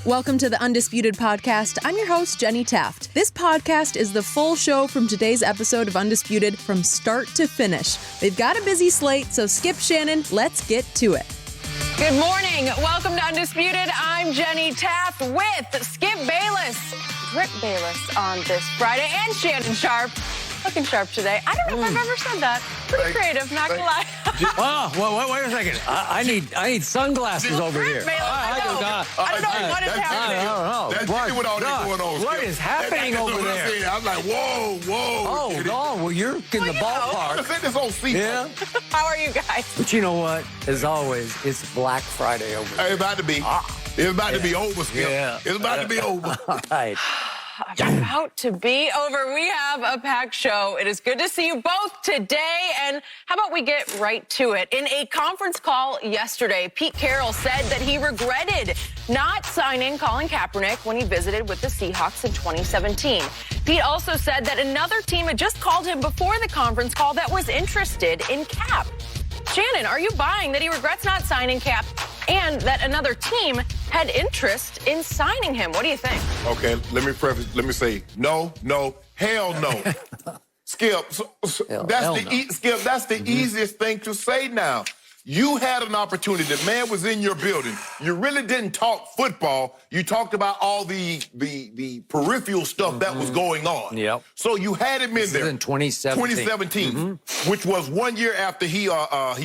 Welcome to the Undisputed podcast. I'm your host, Jenny Taft. This podcast is the full show from today's episode of Undisputed from start to finish. They've got a busy slate, so Skip, Shannon, let's get to it. Good morning. Welcome to Undisputed. I'm Jenny Taft with Skip Bayless, Rick Bayless on this Friday, and Shannon Sharp. Looking sharp today. I don't know if I've ever said that. Pretty creative, not gonna lie. Oh, well, wait a second. I need sunglasses over here. I don't know what is happening. I don't know. What is happening over there? I'm like, whoa. Oh, no. Well, you're in the ballpark. This whole season. Yeah. How are you guys? But you know what? As always, it's Black Friday over there. It's about to be. It's about to be over, Skip. Yeah. It's about to be over. All right. About to be over. We have a packed show. It is good to see you both today. And how about we get right to it? In a conference call yesterday, Pete Carroll said that he regretted not signing Colin Kaepernick when he visited with the Seahawks in 2017. Pete also said that another team had just called him before the conference call that was interested in Cap. Shannon, are you buying that he regrets not signing Cap and that another team had interest in signing him? What do you think? Okay, let me say, no, hell no. Skip, that's the easiest thing to say now. You had an opportunity. The man was in your building. You really didn't talk football. You talked about all the peripheral stuff that was going on. Yep. So you had him in there. In 2017. Which was 1 year after he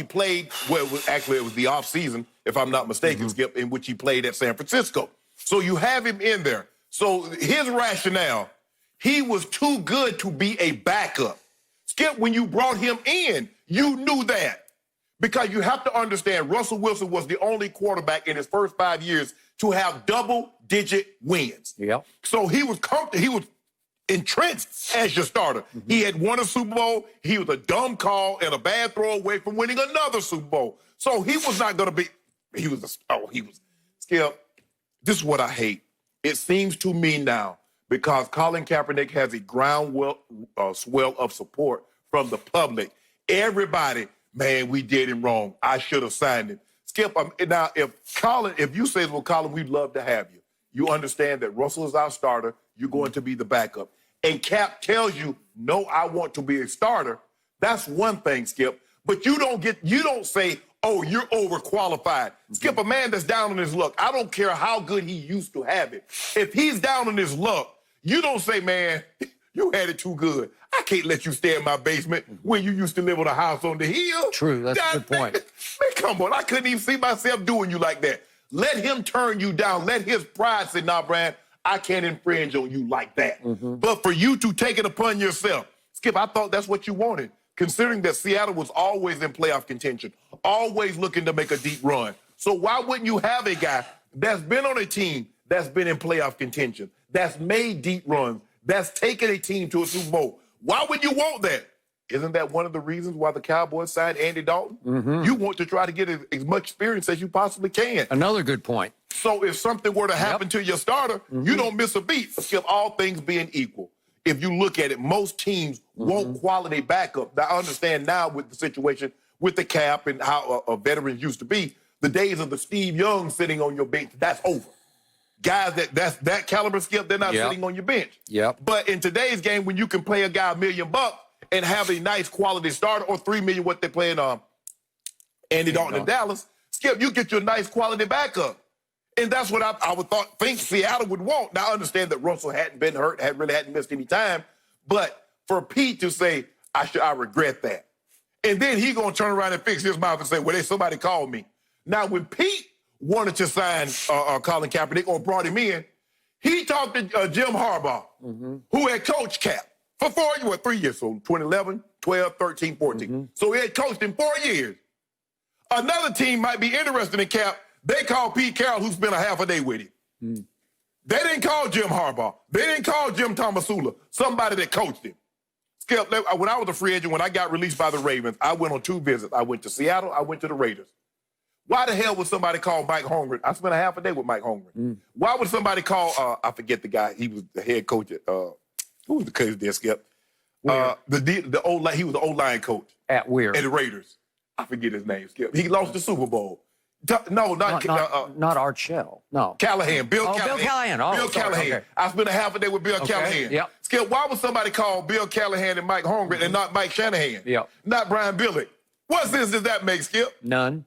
played. Well, it was the off season, if I'm not mistaken, Skip, in which he played at San Francisco. So you have him in there. So his rationale, he was too good to be a backup. Skip, when you brought him in, you knew that. Because you have to understand, Russell Wilson was the only quarterback in his first 5 years to have double-digit wins. Yep. So he was entrenched as your starter. He had won a Super Bowl. He was a dumb call and a bad throw away from winning another Super Bowl. So he was not going to be. Skip, this is what I hate. It seems to me now, because Colin Kaepernick has a groundswell of support from the public. Everybody. Man, we did him wrong. I should have signed him. Skip, now, if you say, well, Colin, we'd love to have you. You understand that Russell is our starter. You're going to be the backup. And Cap tells you, no, I want to be a starter. That's one thing, Skip. But you don't say, oh, you're overqualified. Skip, a man that's down on his luck. I don't care how good he used to have it. If he's down on his luck, you don't say, man, you had it too good. I can't let you stay in my basement when you used to live on a house on the hill. True, that's a good point. Man, come on, I couldn't even see myself doing you like that. Let him turn you down. Let his pride say, nah, Brian, I can't infringe on you like that. But for you to take it upon yourself, Skip, I thought that's what you wanted, considering that Seattle was always in playoff contention, always looking to make a deep run. So why wouldn't you have a guy that's been on a team that's been in playoff contention, that's made deep runs, that's taken a team to a Super Bowl? Why would you want that? Isn't that one of the reasons why the Cowboys signed Andy Dalton? You want to try to get as much experience as you possibly can. Another good point. So if something were to happen to your starter, you don't miss a beat. Skip, all things being equal. If you look at it, most teams want quality backup. Now, I understand now with the situation with the cap and how veterans used to be, the days of the Steve Young sitting on your bench, that's over. Guys that's that caliber, Skip, they're not sitting on your bench. But in today's game, when you can play a guy $1 million and have a nice quality starter, or $3 million, what they're playing Andy Dalton in Dallas, Skip, you get your nice quality backup. And that's what I would think Seattle would want. Now, I understand that Russell hadn't been hurt, hadn't missed any time. But for Pete to say, I regret that. And then he going to turn around and fix his mouth and say, well, somebody called me. Now, when Pete wanted to sign Colin Kaepernick or brought him in, he talked to Jim Harbaugh, who had coached Cap for 3 years, so 2011, 12, 13, 14. So he had coached him 4 years. Another team might be interested in Cap. They called Pete Carroll, who spent a half a day with him. They didn't call Jim Harbaugh. They didn't call Jim Tomasula, somebody that coached him. Skip, when I was a free agent, when I got released by the Ravens, I went on 2 visits. I went to Seattle, I went to the Raiders. Why the hell would somebody call Mike Holmgren? I spent a half a day with Mike Holmgren. Why would somebody call, I forget the guy, he was the head coach at, who was the coach there, Skip? He was the O-line coach. At where? At the Raiders. I forget his name, Skip. He lost the Super Bowl. No, not Art Shell. No. Callahan. Bill Callahan. Bill Callahan. Oh, Bill sorry. Callahan. Okay. I spent a half a day with Bill Callahan. Yep. Skip, why would somebody call Bill Callahan and Mike Holmgren and not Mike Shanahan? Yep. Not Brian Billick? What sense does that make, Skip? None.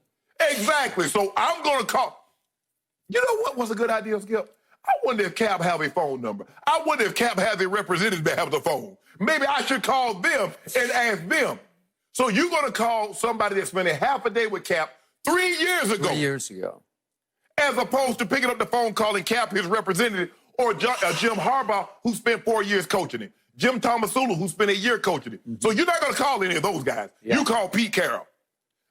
Exactly. So I'm going to call. You know what was a good idea, Skip? I wonder if Cap have a phone number. I wonder if Cap has a representative that have the phone. Maybe I should call them and ask them. So you're going to call somebody that spent a half a day with Cap 3 years ago. 3 years ago. As opposed to picking up the phone, calling Cap, his representative, or Jim Harbaugh, who spent 4 years coaching him. Jim Tomasula, who spent a year coaching him. So you're not going to call any of those guys. Yeah. You call Pete Carroll.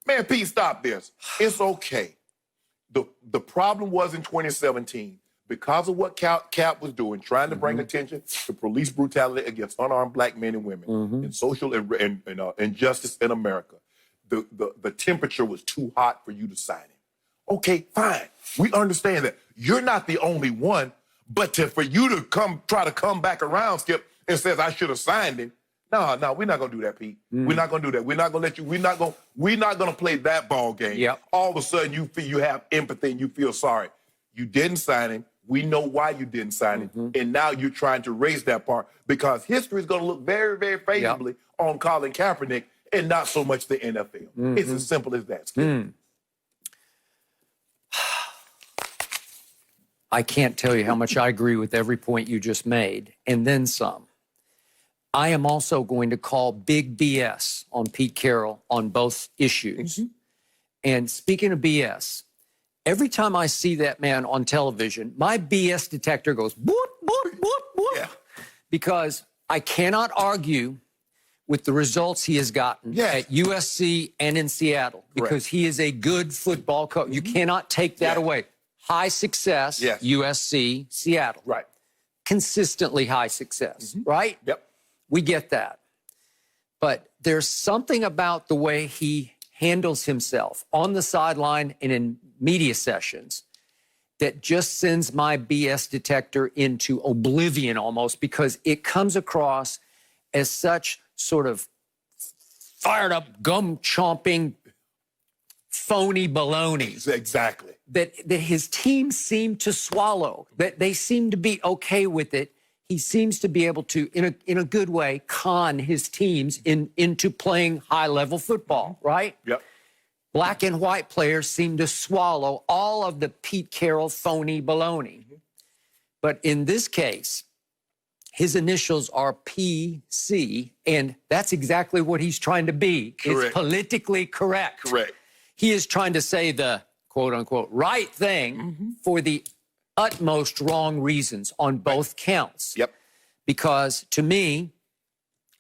Man, Pete, stop this. It's okay. The problem was in 2017, because of what Cap was doing, trying to bring attention to police brutality against unarmed black men and women and social injustice in America. The temperature was too hot for you to sign him. Okay, fine. We understand that. You're not the only one, but for you to try to come back around, Skip, and says I should have signed him. No, we're not gonna do that, Pete. We're not gonna do that. We're not gonna let you. We're not gonna play that ball game. Yep. All of a sudden, you have empathy and you feel sorry. You didn't sign him. We know why you didn't sign him, and now you're trying to raise that part because history is gonna look very, very favorably on Colin Kaepernick and not so much the NFL. It's as simple as that. Skip. I can't tell you how much I agree with every point you just made, and then some. I am also going to call big BS on Pete Carroll on both issues. And speaking of BS, every time I see that man on television, my BS detector goes boop, boop, boop, boop. Yeah. Because I cannot argue with the results he has gotten at USC and in Seattle because he is a good football coach. You cannot take that away. High success, USC, Seattle. Right. Consistently high success, right? Yep. We get that. But there's something about the way he handles himself on the sideline and in media sessions that just sends my BS detector into oblivion almost because it comes across as such sort of fired up, gum-chomping, phony baloney. Exactly. That his team seemed to swallow, that they seem to be okay with it. He seems to be able to, in a good way, con his teams into playing high-level football, right? Yep. Black and white players seem to swallow all of the Pete Carroll phony baloney. But in this case, his initials are PC, and that's exactly what he's trying to be. Correct. It's politically correct. Correct. He is trying to say the quote-unquote right thing for the utmost wrong reasons on both counts. Yep. Because to me,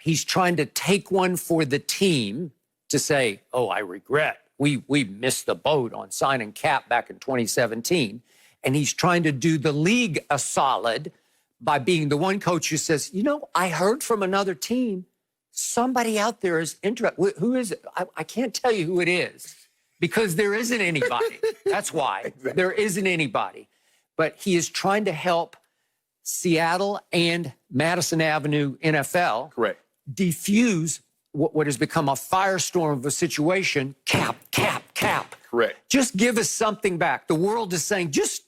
he's trying to take one for the team to say, oh, I regret. We missed the boat on signing Cap back in 2017. And he's trying to do the league a solid by being the one coach who says, you know, I heard from another team, somebody out there is interested. Who is it? I can't tell you who it is because there isn't anybody. That's why. Exactly. There isn't anybody. But he is trying to help Seattle and Madison Avenue NFL defuse what has become a firestorm of a situation. Cap. Correct. Just give us something back. The world is saying, just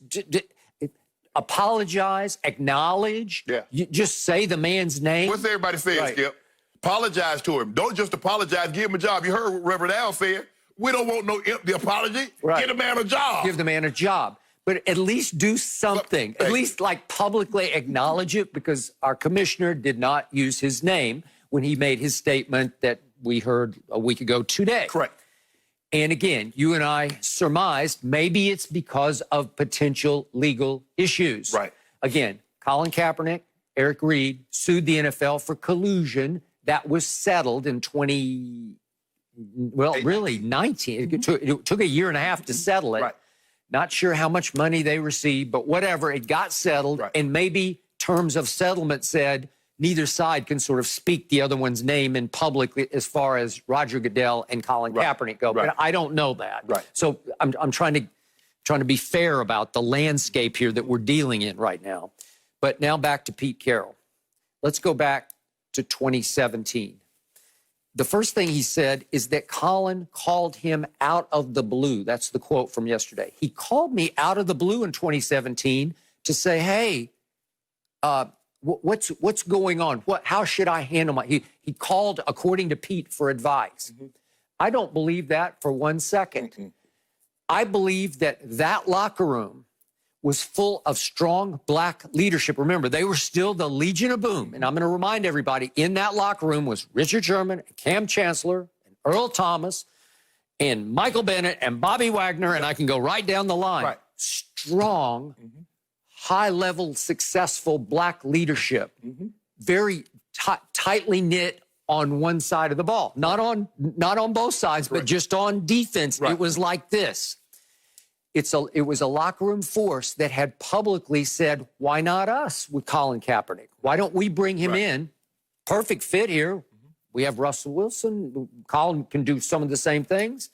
apologize, acknowledge. Yeah. You just say the man's name. What's everybody saying, Skip? Apologize to him. Don't just apologize. Give him a job. You heard what Reverend Al said. We don't want no empty apology. Right. Give the man a job. Give the man a job. But at least do something. At least like publicly acknowledge it because our commissioner did not use his name when he made his statement that we heard a week ago today. Correct. And again, you and I surmised maybe it's because of potential legal issues. Right. Again, Colin Kaepernick, Eric Reed sued the NFL for collusion. That was settled in 19. It took a year and a half to settle it. Right. Not sure how much money they received, but whatever, it got settled. Right. And maybe terms of settlement said neither side can sort of speak the other one's name in public as far as Roger Goodell and Colin Kaepernick go. But I don't know that. Right. So I'm trying to be fair about the landscape here that we're dealing in right now. But now back to Pete Carroll. Let's go back to 2017. the first thing he said is that Colin called him out of the blue. That's the quote from yesterday. He called me out of the blue in 2017 to say, hey, what's going on? How should I handle my... He called, according to Pete, for advice. I don't believe that for 1 second. I believe that locker room was full of strong black leadership. Remember, they were still the Legion of Boom. And I'm going to remind everybody, in that locker room was Richard Sherman, Cam Chancellor, and Earl Thomas, and Michael Bennett, and Bobby Wagner, and I can go right down the line. Right. Strong, high-level, successful black leadership. Very tightly knit on one side of the ball. Not on both sides, but just on defense. It was like this. It was a locker room force that had publicly said, why not us with Colin Kaepernick? Why don't we bring him in? Perfect fit here. We have Russell Wilson. Colin can do some of the same things.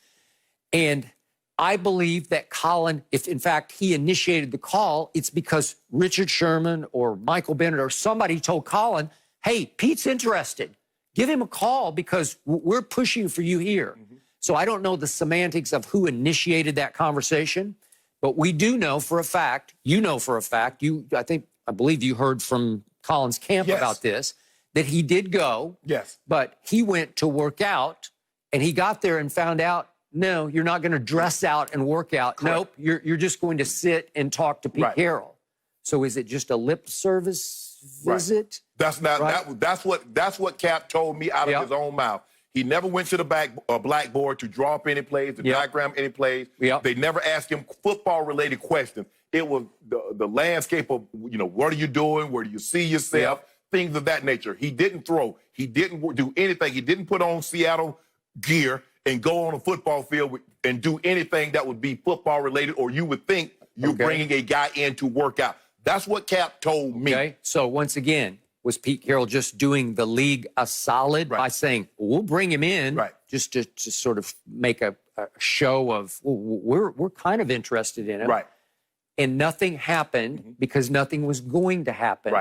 And I believe that Colin, if in fact he initiated the call, it's because Richard Sherman or Michael Bennett or somebody told Colin, hey, Pete's interested. Give him a call because we're pushing for you here. So I don't know the semantics of who initiated that conversation, but we do know for a fact, you know for a fact, I believe you heard from Colin's camp about this, that he did go, but he went to work out and he got there and found out, no, you're not going to dress out and work out. Nope, you're just going to sit and talk to Pete Carroll. So is it just a lip service visit? That's not that's what Cap told me out of his own mouth. He never went to the blackboard to draw up any plays, to diagram any plays. They never asked him football-related questions. It was the landscape of, what are you doing? Where do you see yourself? Things of that nature. He didn't throw. He didn't do anything. He didn't put on Seattle gear and go on a football field and do anything that would be football-related, or you would think you're bringing a guy in to work out. That's what Cap told me. Okay, so once again, was Pete Carroll just doing the league a solid by saying, we'll bring him in just to sort of make a show of, we're kind of interested in him. And nothing happened because nothing was going to happen.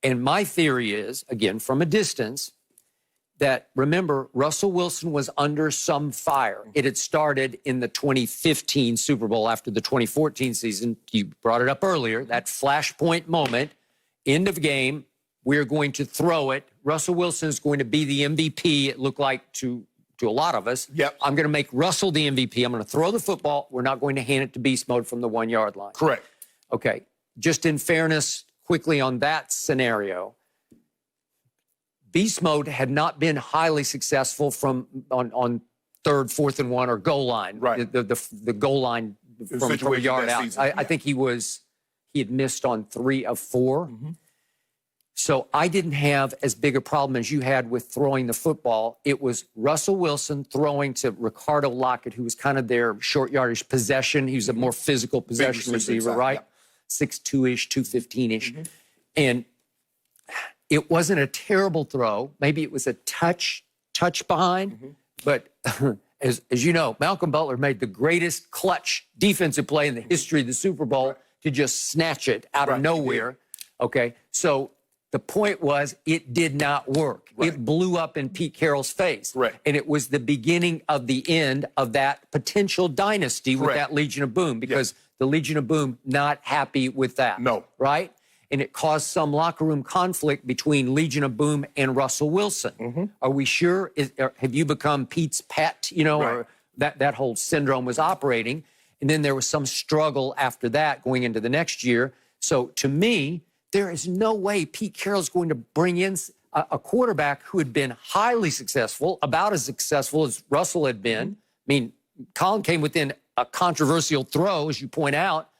And my theory is, again, from a distance, that, remember, Russell Wilson was under some fire. It had started in the 2015 Super Bowl after the 2014 season. You brought it up earlier, that flashpoint moment, end of game, we're going to throw it. Russell Wilson is going to be the MVP, it looked like to a lot of us. I'm going to make Russell the MVP. I'm going to throw the football. We're not going to hand it to beast mode from the 1 yard line. Okay. Just in fairness, quickly on that scenario, beast mode had not been highly successful on third, 4th and 1 or goal line. The goal line from a yard out. I think he had missed on 3 of 4. So I didn't have as big a problem as you had with throwing the football. It was Russell Wilson throwing to Ricardo Lockett, who was kind of their short yardage possession. He was a more physical possession receiver, right? 6'2"-ish, 215-ish. And it wasn't a terrible throw. Maybe it was a touch behind. But as you know, Malcolm Butler made the greatest clutch defensive play in the history of the Super Bowl to just snatch it out of nowhere. Okay, so the point was it did not work. It blew up in Pete Carroll's face. And it was the beginning of the end of that potential dynasty with that Legion of Boom, because the Legion of Boom not happy with that. Right? And it caused some locker room conflict between Legion of Boom and Russell Wilson. Are we sure? Have you become Pete's pet? Or that whole syndrome was operating. And then there was some struggle after that going into the next year. So to me, there is no way Pete Carroll's going to bring in a quarterback who had been highly successful, about as successful as Russell had been. I mean, Colin came within a controversial throw, as you point out,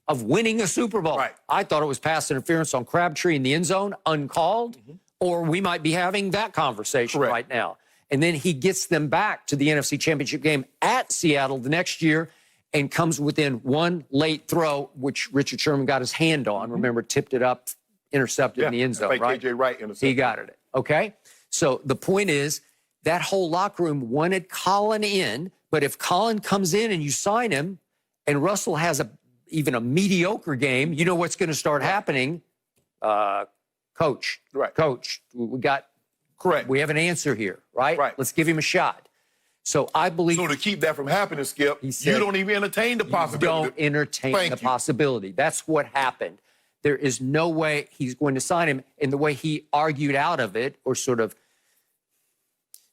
of winning a Super Bowl. I thought it was pass interference on Crabtree in the end zone, uncalled, or we might be having that conversation right now. And then he gets them back to the NFC Championship game at Seattle the next year and comes within one late throw, which Richard Sherman got his hand on. Remember, tipped it up, intercepted in the end zone, right? KJ Wright intercepted. He got it. Okay? So the point is, that whole locker room wanted Colin in, but if Colin comes in and you sign him, and Russell has even a mediocre game, you know what's going to start happening? Coach, we got Correct. We have an answer here, right? Right. Let's give him a shot. So I believe... So to keep that from happening, Skip, said, you don't even entertain the possibility. Don't entertain Thank the you. possibility. That's what happened. There is no way he's going to sign him. And the way he argued out of it, or sort of,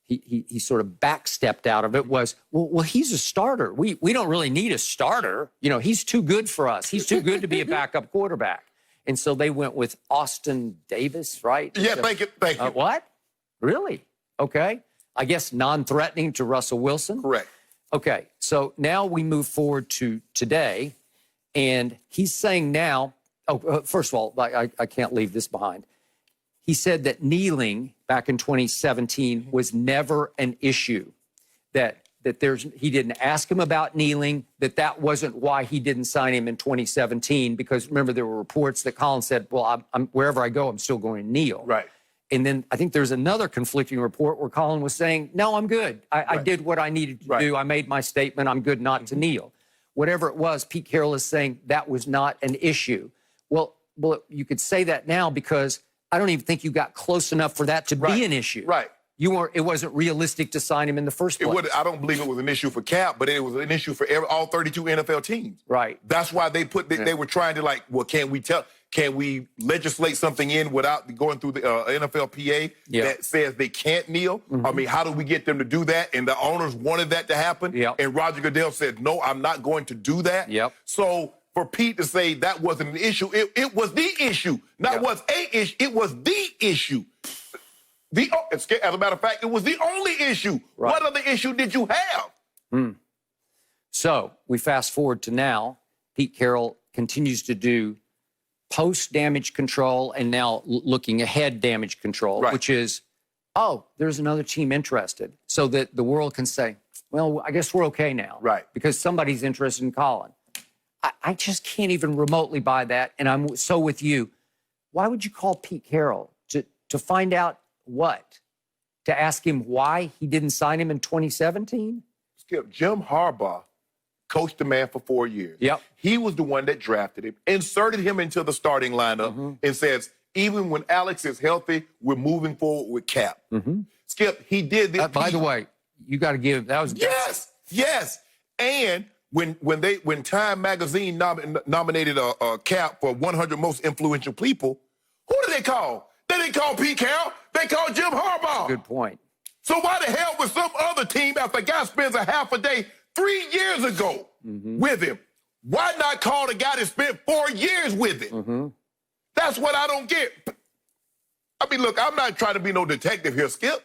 he sort of backstepped out of it, was, well, he's a starter. We don't really need a starter. You know, he's too good for us. He's too good to be a backup quarterback. And so they went with Austin Davis, right? Yeah, thank you. What? Really? Okay. I guess non-threatening to Russell Wilson. Correct. Okay. So now we move forward to today, and he's saying now, first of all, I can't leave this behind. He said that kneeling back in 2017 was never an issue, that he didn't ask him about kneeling, that wasn't why he didn't sign him in 2017, because remember, there were reports that Colin said, well, I'm wherever I go, I'm still going to kneel. Right. And then I think there's another conflicting report where Colin was saying, no, I'm good. I did what I needed to do. I made my statement. I'm good not to kneel. Whatever it was, Pete Carroll is saying that was not an issue. Well, you could say that now, because I don't even think you got close enough for that to be an issue. Right. It wasn't realistic to sign him in the first place. I don't believe it was an issue for Cap, but it was an issue for all 32 NFL teams. Right. That's why they were trying to can we legislate something in without going through the NFLPA that says they can't kneel? I mean, how do we get them to do that? And the owners wanted that to happen. And Roger Goodell said, no, I'm not going to do that. So for Pete to say that wasn't an issue, it was the issue. Not was a issue, it was the issue. As a matter of fact, it was the only issue. Right. What other issue did you have? So we fast forward to now. Pete Carroll continues to do post-damage control and now looking ahead damage control, which is, there's another team interested, so that the world can say, well, I guess we're okay now. Right. Because somebody's interested in Colin. I just can't even remotely buy that, and I'm so with you. Why would you call Pete Carroll? To find out what? To ask him why he didn't sign him in 2017? Skip, Jim Harbaugh coached the man for 4 years. He was the one that drafted him, inserted him into the starting lineup, and says, even when Alex is healthy, we're moving forward with Cap. Skip, he did this. By the way, you got to give, that was... Yes. And when Time Magazine nominated a Cap for 100 most influential people, who did they call? They didn't call Pete Carroll. They called Jim Harbaugh. Good point. So why the hell would some other team, after a guy spends a half a day 3 years ago with him, why not call the guy that spent 4 years with him? That's what I don't get. I mean, look, I'm not trying to be no detective here, Skip.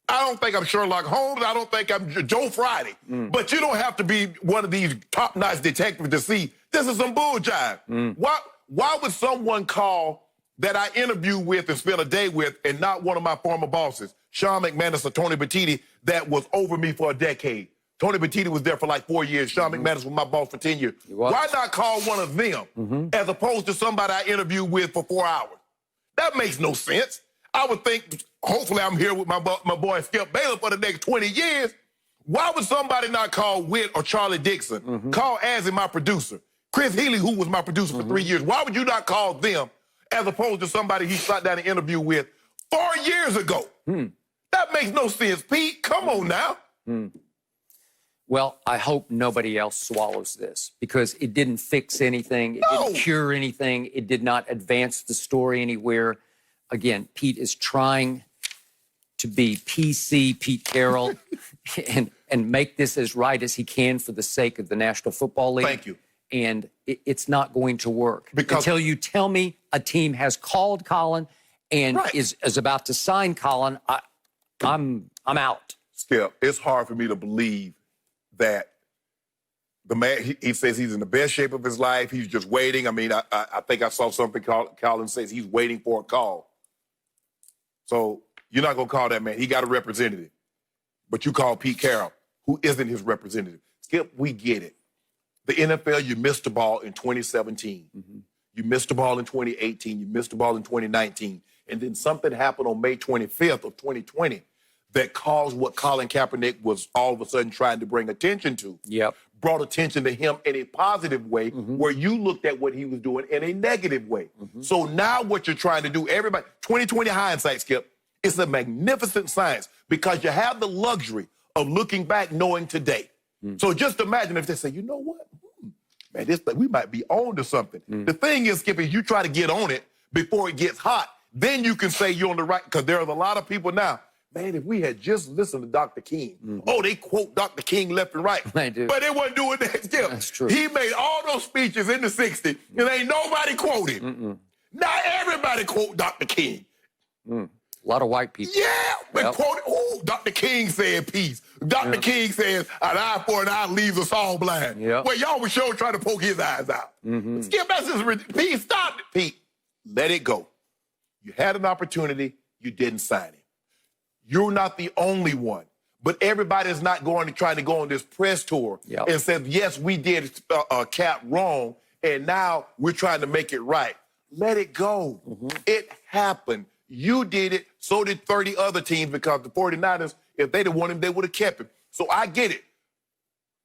I don't think I'm Sherlock Holmes. I don't think I'm Joe Friday. But you don't have to be one of these top-notch detectives to see this is some bull jive. Why would someone call that I interviewed with and spent a day with and not one of my former bosses, Sean McManus or Tony Batiti, that was over me for a decade? Tony Batiti was there for like 4 years. Sean McManus was my boss for 10 years. Why not call one of them as opposed to somebody I interviewed with for 4 hours? That makes no sense. I would think, hopefully I'm here with my boy Skip Bayless for the next 20 years. Why would somebody not call Witt or Charlie Dixon? Call Azzy, my producer. Chris Healy, who was my producer for 3 years. Why would you not call them as opposed to somebody he sat down an interview with 4 years ago? That makes no sense, Pete. Come on now. Well, I hope nobody else swallows this, because it didn't fix anything. It didn't cure anything. It did not advance the story anywhere. Again, Pete is trying to be PC Pete Carroll and make this as right as he can for the sake of the National Football League. Thank you. And it's not going to work. Because until you tell me a team has called Colin and is about to sign Colin, I'm out. Skip, it's hard for me to believe that the man, he says he's in the best shape of his life. He's just waiting. I mean, I think I saw something Colin says he's waiting for a call. So you're not going to call that man. He got a representative. But you call Pete Carroll, who isn't his representative. Skip, we get it. The NFL, you missed the ball in 2017. You missed the ball in 2018. You missed the ball in 2019. And then something happened on May 25th of 2020 that caused what Colin Kaepernick was all of a sudden trying to bring attention to. Brought attention to him in a positive way, where you looked at what he was doing in a negative way. So now what you're trying to do, everybody, 2020 hindsight, Skip, It's a magnificent science because you have the luxury of looking back knowing today. So just imagine if they say, you know what? Man, we might be on to something. The thing is, Skip, is you try to get on it before it gets hot. Then you can say you're on the right, because there's a lot of people now. Man, if we had just listened to Dr. King. Oh, they quote Dr. King left and right. They do. But they wasn't doing that, Skip. That's true. He made all those speeches in the 60s, and ain't nobody quoted. Now everybody quote Dr. King. A lot of white people. Yeah, but quoted, oh, Dr. King said peace. Dr. King says an eye for an eye leaves us all blind. Well, y'all were sure trying to poke his eyes out. Skip, that's just Pete, stop it. Pete, let it go. You had an opportunity, you didn't sign it. You're not the only one. But everybody is not going to try to go on this press tour and say, yes, we did Cap wrong, and now we're trying to make it right. Let it go. It happened. You did it. So did 30 other teams, because the 49ers, if they'd have won him, they would have kept him. So I get it.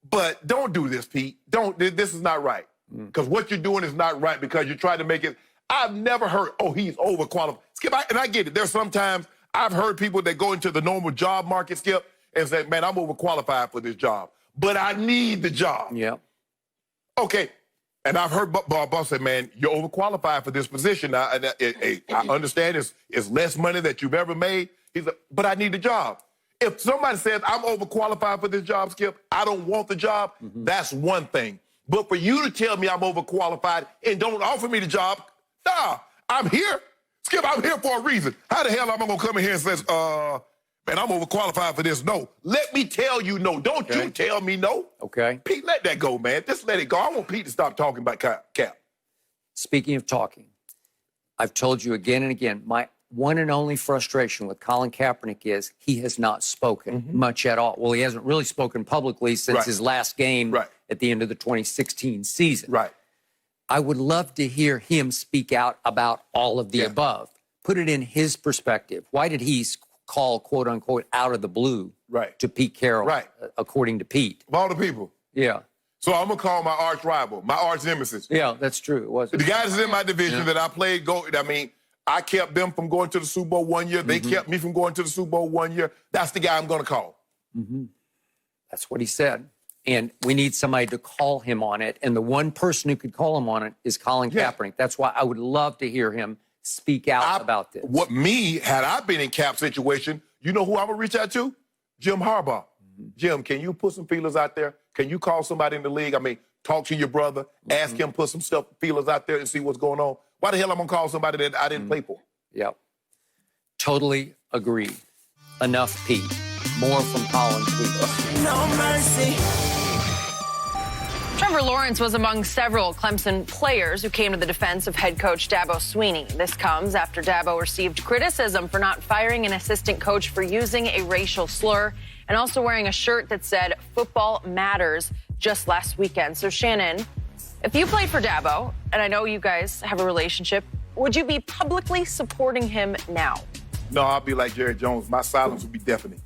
But don't do this, Pete. Don't. This is not right. Because what you're doing is not right, because you're trying to make it. I've never heard, oh, he's overqualified. Skip, and I get it. There's sometimes I've heard people that go into the normal job market, Skip, and say, man, I'm overqualified for this job, but I need the job. Okay. And I've heard boss say, man, you're overqualified for this position. I understand it's less money that you've ever made. He's like, but I need the job. If somebody says, I'm overqualified for this job, Skip, I don't want the job, that's one thing. But for you to tell me I'm overqualified and don't offer me the job, nah, I'm here. Skip, I'm here for a reason. How the hell am I going to come in here and say, man, I'm overqualified for this? No. Let me tell you no. Don't you tell me no. Pete, let that go, man. Just let it go. I want Pete to stop talking about Cap. Speaking of talking, I've told you again and again, my one and only frustration with Colin Kaepernick is he has not spoken much at all. Well, he hasn't really spoken publicly since his last game at the end of the 2016 season. I would love to hear him speak out about all of the above. Put it in his perspective. Why did he call, quote unquote, out of the blue to Pete Carroll, according to Pete? Of all the people. So I'm going to call my arch rival, my arch nemesis. That's true. It was. The guys in my division that I played, I kept them from going to the Super Bowl 1 year. They kept me from going to the Super Bowl 1 year. That's the guy I'm going to call. That's what he said. And we need somebody to call him on it. And the one person who could call him on it is Colin Kaepernick. That's why I would love to hear him speak out about this. Had I been in Cap's situation, you know who I would reach out to? Jim Harbaugh. Jim, can you put some feelers out there? Can you call somebody in the league? I mean, talk to your brother, ask him, put some feelers out there and see what's going on. Why the hell am I going to call somebody that I didn't play for? Totally agree. Enough, Pete. More from Colin, please. No mercy. Trevor Lawrence was among several Clemson players who came to the defense of head coach Dabo Swinney. This comes after Dabo received criticism for not firing an assistant coach for using a racial slur and also wearing a shirt that said "Football Matters" just last weekend. So, Shannon, if you played for Dabo, and I know you guys have a relationship, would you be publicly supporting him now? No, I'll be like Jerry Jones. My silence would be deafening.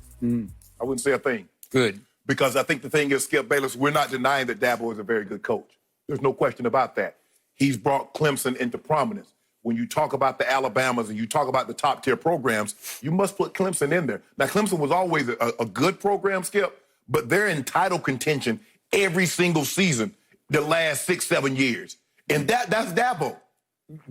I wouldn't say a thing. Good. Because I think the thing is, Skip Bayless, we're not denying that Dabo is a very good coach. There's no question about that. He's brought Clemson into prominence. When you talk about the Alabamas and you talk about the top-tier programs, you must put Clemson in there. Now, Clemson was always a good program, Skip, but they're in title contention every single season the last 6-7 years. And that's Dabo.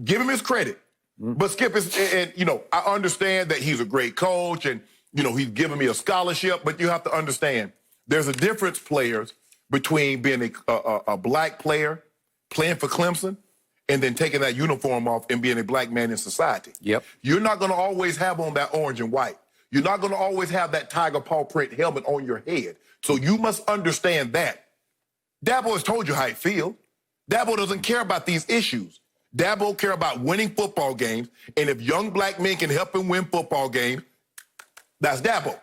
Give him his credit. But Skip I understand that he's a great coach and, he's given me a scholarship, but you have to understand there's a difference, players, between being a black player playing for Clemson and then taking that uniform off and being a black man in society. You're not going to always have on that orange and white. You're not going to always have that tiger paw print helmet on your head. So you must understand that. Dabo has told you how he feels. Dabo doesn't care about these issues. Dabo care about winning football games, and if young black men can help him win football games, that's Dabo.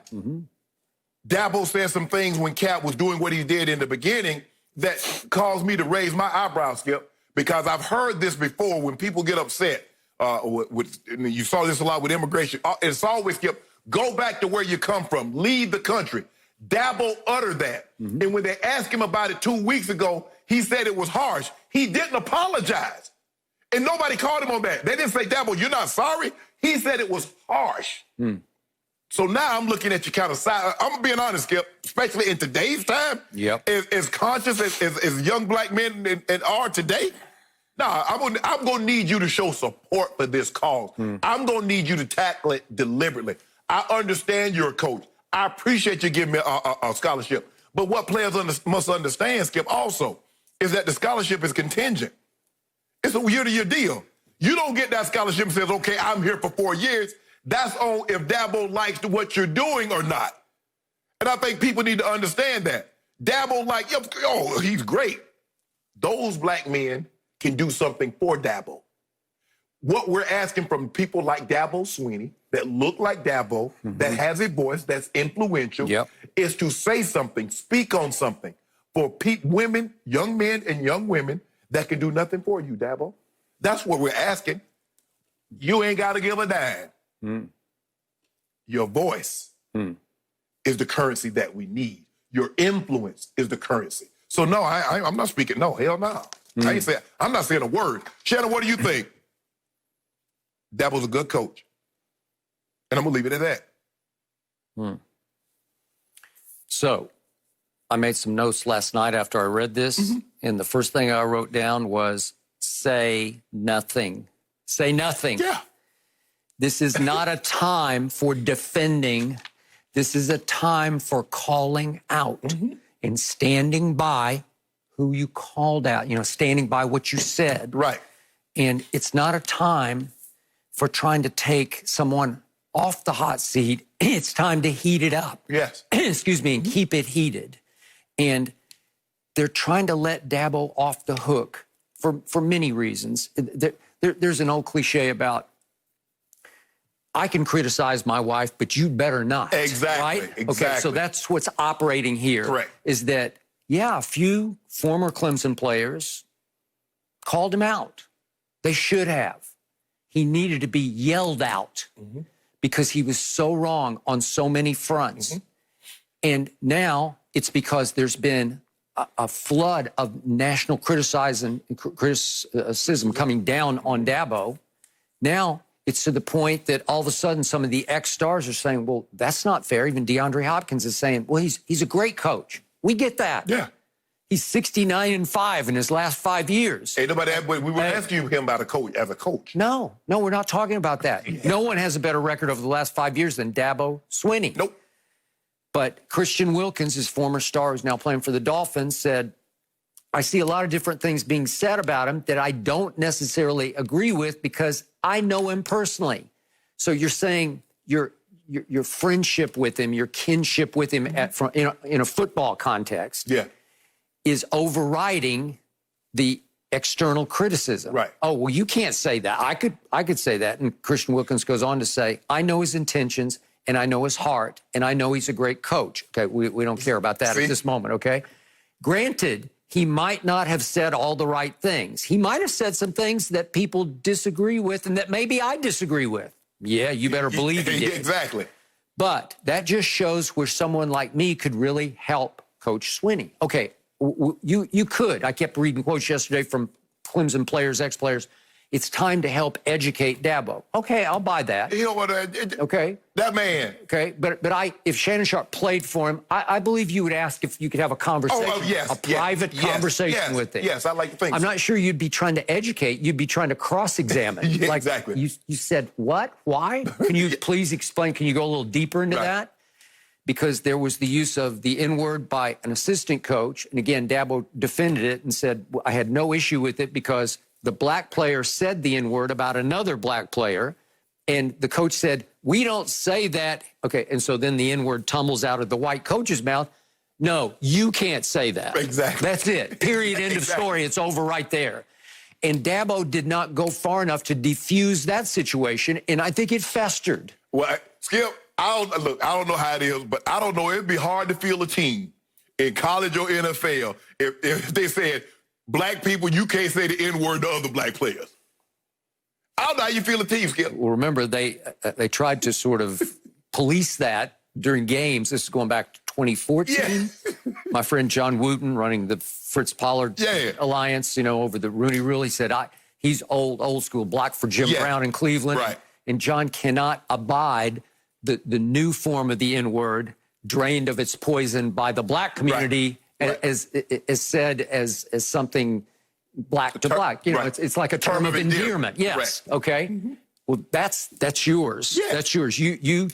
Dabo said some things when Cap was doing what he did in the beginning that caused me to raise my eyebrows, Skip, because I've heard this before when people get upset. You saw this a lot with immigration. It's always, Skip, go back to where you come from. Leave the country. Dabo uttered that. And when they asked him about it 2 weeks ago, he said it was harsh. He didn't apologize. And nobody called him on that. They didn't say, Dabo, you're not sorry. He said it was harsh. So now I'm looking at you kind of side. I'm being honest, Skip, especially in today's time, as conscious as young black men are today. Nah, I'm going to need you to show support for this cause. I'm going to need you to tackle it deliberately. I understand you're a coach. I appreciate you giving me a scholarship. But what players must understand, Skip, also, is that the scholarship is contingent. It's a year-to-year deal. You don't get that scholarship and says, okay, I'm here for 4 years. That's on if Dabo likes what you're doing or not. And I think people need to understand that. Dabo, he's great. Those black men can do something for Dabo. What we're asking from people like Dabo Swinney, that look like Dabo, that has a voice that's influential, is to say something, speak on something for women, young men and young women that can do nothing for you, Dabo. That's what we're asking. You ain't got to give a dime. Your voice is the currency that we need. Your influence is the currency. So no, I'm not speaking. No, hell no. I'm not saying a word. Shannon, what do you think? Dabo's a good coach. And I'm going to leave it at that. So I made some notes last night after I read this. And the first thing I wrote down was say nothing. Say nothing. Yeah. This is not a time for defending. This is a time for calling out and standing by who you called out, standing by what you said. Right. And it's not a time for trying to take someone off the hot seat. It's time to heat it up. Yes. Excuse me, and keep it heated. And they're trying to let Dabo off the hook for many reasons. There's an old cliche about, I can criticize my wife, but you better not. Exactly. Right? Exactly. Okay, so that's what's operating here. Correct. Is that, a few former Clemson players called him out. They should have. He needed to be yelled out because he was so wrong on so many fronts. And now it's because there's been a flood of national criticism coming down on Dabo. Now it's to the point that all of a sudden some of the ex-stars are saying, well, that's not fair. Even DeAndre Hopkins is saying, well, he's a great coach. We get that. Yeah. He's 69-5 in his last 5 years. Hey, we were asking him about a coach as a coach. No, we're not talking about that. No one has a better record over the last 5 years than Dabo Swinney. Nope. But Christian Wilkins, his former star who's now playing for the Dolphins, said, I see a lot of different things being said about him that I don't necessarily agree with because I know him personally. So you're saying your friendship with him, your kinship with him in a football context is overriding the external criticism. Right. Oh, well, you can't say that. I could say that. And Christian Wilkins goes on to say, I know his intentions and I know his heart and I know he's a great coach. Okay, we don't care about that at this moment, okay? Granted, he might not have said all the right things. He might have said some things that people disagree with and that maybe I disagree with. Yeah, you better believe he did. Exactly. But that just shows where someone like me could really help Coach Swinney. Okay, you could. I kept reading quotes yesterday from Clemson players, ex-players. It's time to help educate Dabo. Okay, I'll buy that. You know what? Okay. That man. Okay, but if Shannon Sharp played for him, I believe you would ask if you could have a conversation, a private conversation with him. Yes, I like to think I'm not sure you'd be trying to educate. You'd be trying to cross-examine. Like, exactly. You said, what? Why? Can you please explain? Can you go a little deeper into that? Because there was the use of the N-word by an assistant coach. And again, Dabo defended it and said, well, I had no issue with it because the black player said the N-word about another black player. And the coach said, we don't say that. Okay, and so then the N-word tumbles out of the white coach's mouth. No, you can't say that. Exactly. That's it. Period. End of story. It's over right there. And Dabo did not go far enough to defuse that situation, and I think it festered. Well, Skip, I don't know how it is, but I don't know. It'd be hard to field a team in college or NFL if they said, black people, you can't say the N-word to other black players. I don't know how you feel a team, Skip. Well, remember, they tried to sort of police that during games. This is going back to 2014. Yeah. My friend John Wooten, running the Fritz Pollard Alliance, over the Rooney Rule, he said, he's old school, block for Jim Brown in Cleveland. Right. And John cannot abide the new form of the N-word, drained of its poison by the black community, as said as something black to black. You know, it's like a term of endearment. Yes. Right. Okay. Mm-hmm. Well, that's yours. Yeah. That's yours. You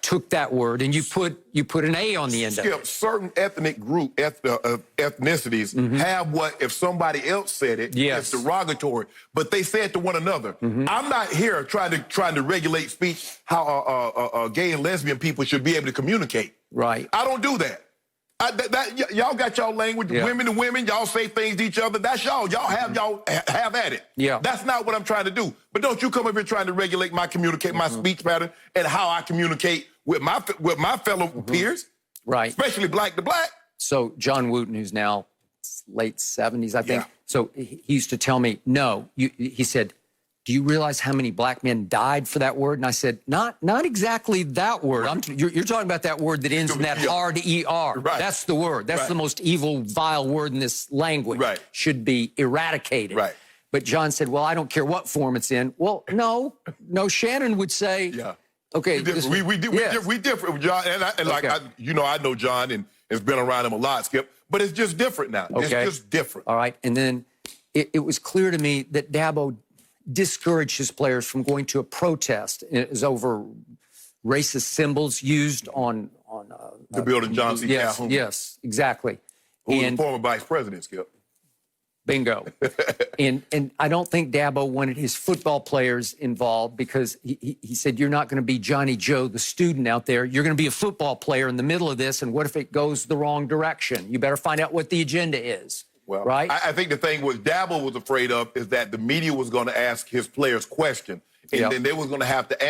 took that word and you put an A on the end of it. Certain ethnic group, ethnicities have what, if somebody else said it, it's derogatory. But they say it to one another. I'm not here trying to regulate speech, how gay and lesbian people should be able to communicate. Right. I don't do that. Y'all got y'all language, women to women, y'all say things to each other. That's y'all. Y'all have at it. Yeah. That's not what I'm trying to do. But don't you come up here trying to regulate my my speech pattern and how I communicate with my fellow peers. Right. Especially black to black. So John Wooten, who's now late 70s, I think. Yeah. So he used to tell me, no, he said, do you realize how many black men died for that word? And I said, not exactly that word. You're talking about that word that ends in that hard ER. Right. That's the word. That's the most evil, vile word in this language. Right. Should be eradicated. Right. But John said, well, I don't care what form it's in. Well, no, Shannon would say, okay. We different, John. I know John and has been around him a lot, Skip. But it's just different now. Okay. It's just different. All right. And then it was clear to me that Dabo discouraged his players from going to a protest. It was over racist symbols used on the building John C. Calhoun. Yes, exactly. Who was the former vice president, Skip. Bingo. and I don't think Dabo wanted his football players involved because he said, you're not going to be Johnny Joe, the student out there. You're going to be a football player in the middle of this, and what if it goes the wrong direction? You better find out what the agenda is. Well, right? I think the thing what Dabo was afraid of is that the media was going to ask his players questions, and then they was going to have to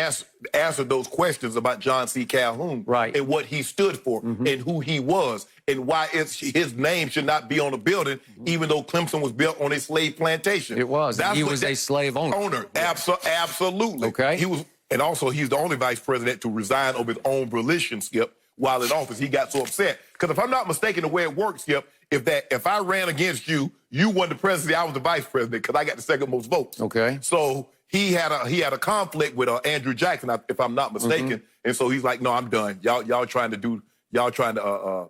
answer those questions about John C. Calhoun and what he stood for and who he was and why his name should not be on a building, even though Clemson was built on a slave plantation. It was. He was a slave owner. Absolutely. Okay. He's the only vice president to resign of his own volition, Skip, while in office. He got so upset. Because if I'm not mistaken, the way it works, Skip, if I ran against you, you won the presidency, I was the vice president because I got the second most votes. Okay. So he had a conflict with Andrew Jackson, if I'm not mistaken. And so he's like, no, I'm done. Y'all trying to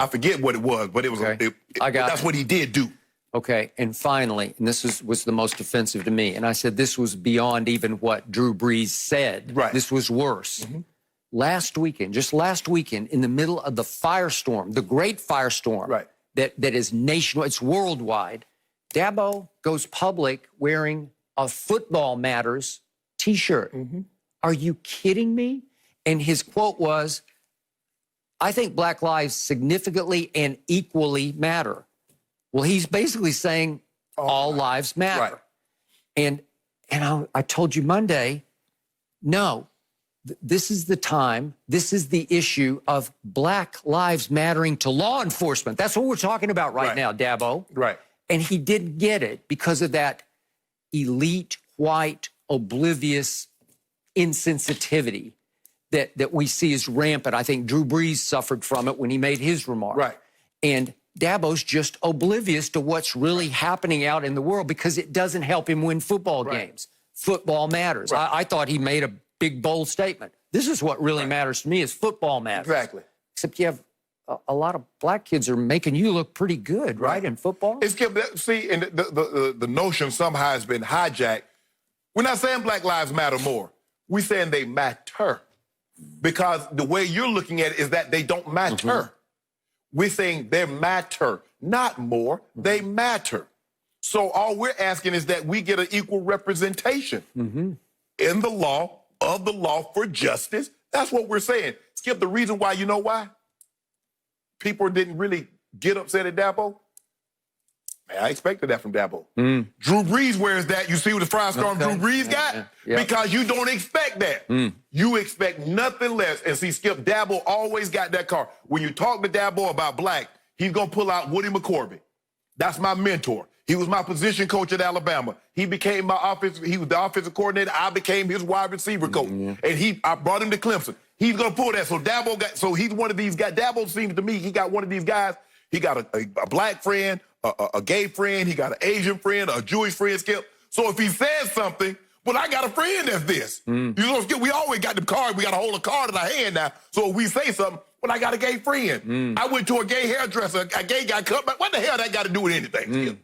I forget what it was, but it was that's what he did do. Okay, and finally, and this was the most offensive to me, and I said this was beyond even what Drew Brees said. Right. This was worse. Just last weekend, in the middle of the firestorm, the great firestorm that is nationwide, it's worldwide, Dabo goes public wearing a Football Matters T-shirt. Are you kidding me? And his quote was, I think black lives significantly and equally matter. Well, he's basically saying all lives matter. Right. And I told you Monday, no. This is the time, this is the issue of black lives mattering to law enforcement. That's what we're talking about right now, Dabo. Right. And he didn't get it because of that elite, white, oblivious insensitivity that we see is rampant. I think Drew Brees suffered from it when he made his remark. Right. And Dabo's just oblivious to what's really happening out in the world because it doesn't help him win football games. Football matters. I thought he made a big, bold statement. This is what really matters to me is football matters. Exactly. Except you have a lot of black kids are making you look pretty good, right, in football? And the notion somehow has been hijacked. We're not saying black lives matter more. We're saying they matter. Because the way you're looking at it is that they don't matter. We're saying they matter, not more, they matter. So all we're asking is that we get an equal representation in the law, of the law for justice. That's what we're saying. Skip, the reason why, you know why? People didn't really get upset at Dabo. Man, I expected that from Dabo. Drew Brees wears that. You see what the firestorm Drew Brees got? Because you don't expect that. You expect nothing less. And see, Skip, Dabo always got that car. When you talk to Dabo about black, he's going to pull out Woody McCorvey. That's my mentor. He was my position coach at Alabama. He became my he was the offensive coordinator. I became his wide receiver coach. And I brought him to Clemson. He's going to pull that. So he's one of these guys. Dabo seems to me, he got one of these guys. He got a black friend, a gay friend. He got an Asian friend, a Jewish friend, Skip. So if he says something, well, I got a friend that's this. You know, Skip, we always got the card. We got to hold a card in our hand now. So if we say something, well, I got a gay friend. I went to a gay hairdresser. A gay guy cut my... What the hell that got to do with anything, Skip?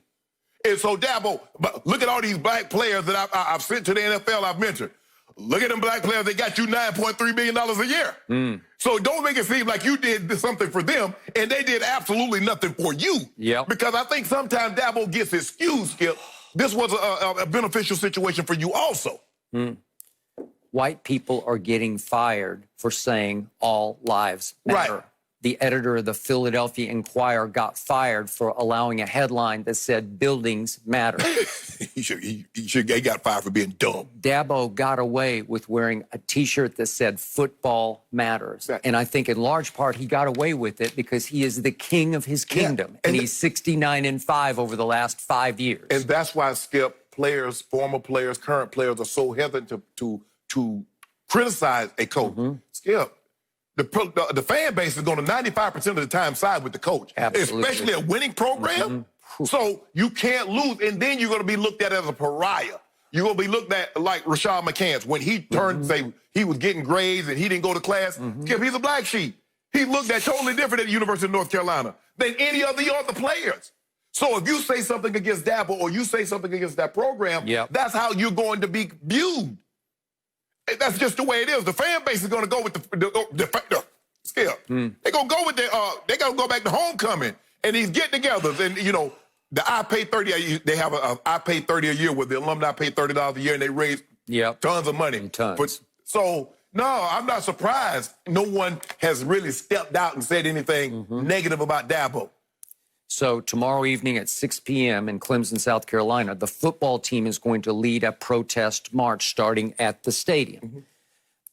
And so, Dabo, look at all these black players that I've sent to the NFL I've mentioned. Look at them black players. They got you $9.3 million a year. So don't make it seem like you did something for them and they did absolutely nothing for you. Because I think sometimes Dabo gets excused, Skip. This was a beneficial situation for you also. White people are getting fired for saying all lives matter. Right. The editor of the Philadelphia Inquirer got fired for allowing a headline that said buildings matter. He got fired for being dumb. Dabo got away with wearing a T-shirt that said football matters. Right. And I think in large part he got away with it because he is the king of his kingdom. And he's 69-5 over the last 5 years. And that's why, Skip, players, former players, current players are so hesitant to criticize a coach. Skip, the fan base is going to 95% of the time side with the coach. Absolutely. Especially a winning program. So you can't lose, and then you're going to be looked at as a pariah. You're going to be looked at like Rashad McCants when he turned, say, he was getting grades and he didn't go to class. Skip, he's a black sheep. He looked at totally different at the University of North Carolina than any of the other players. So if you say something against Dabo or you say something against that program, that's how you're going to be viewed. That's just the way it is. The fan base is going to go with the Skip. They're going to go with they're going to go back to homecoming and these get-togethers. And, you know, the I Pay 30, they have a I Pay 30 a year where the alumni pay $30 a year and they raise tons of money. So, no, I'm not surprised no one has really stepped out and said anything negative about Dabo. So tomorrow evening at 6 p.m. in Clemson, South Carolina, the football team is going to lead a protest march starting at the stadium.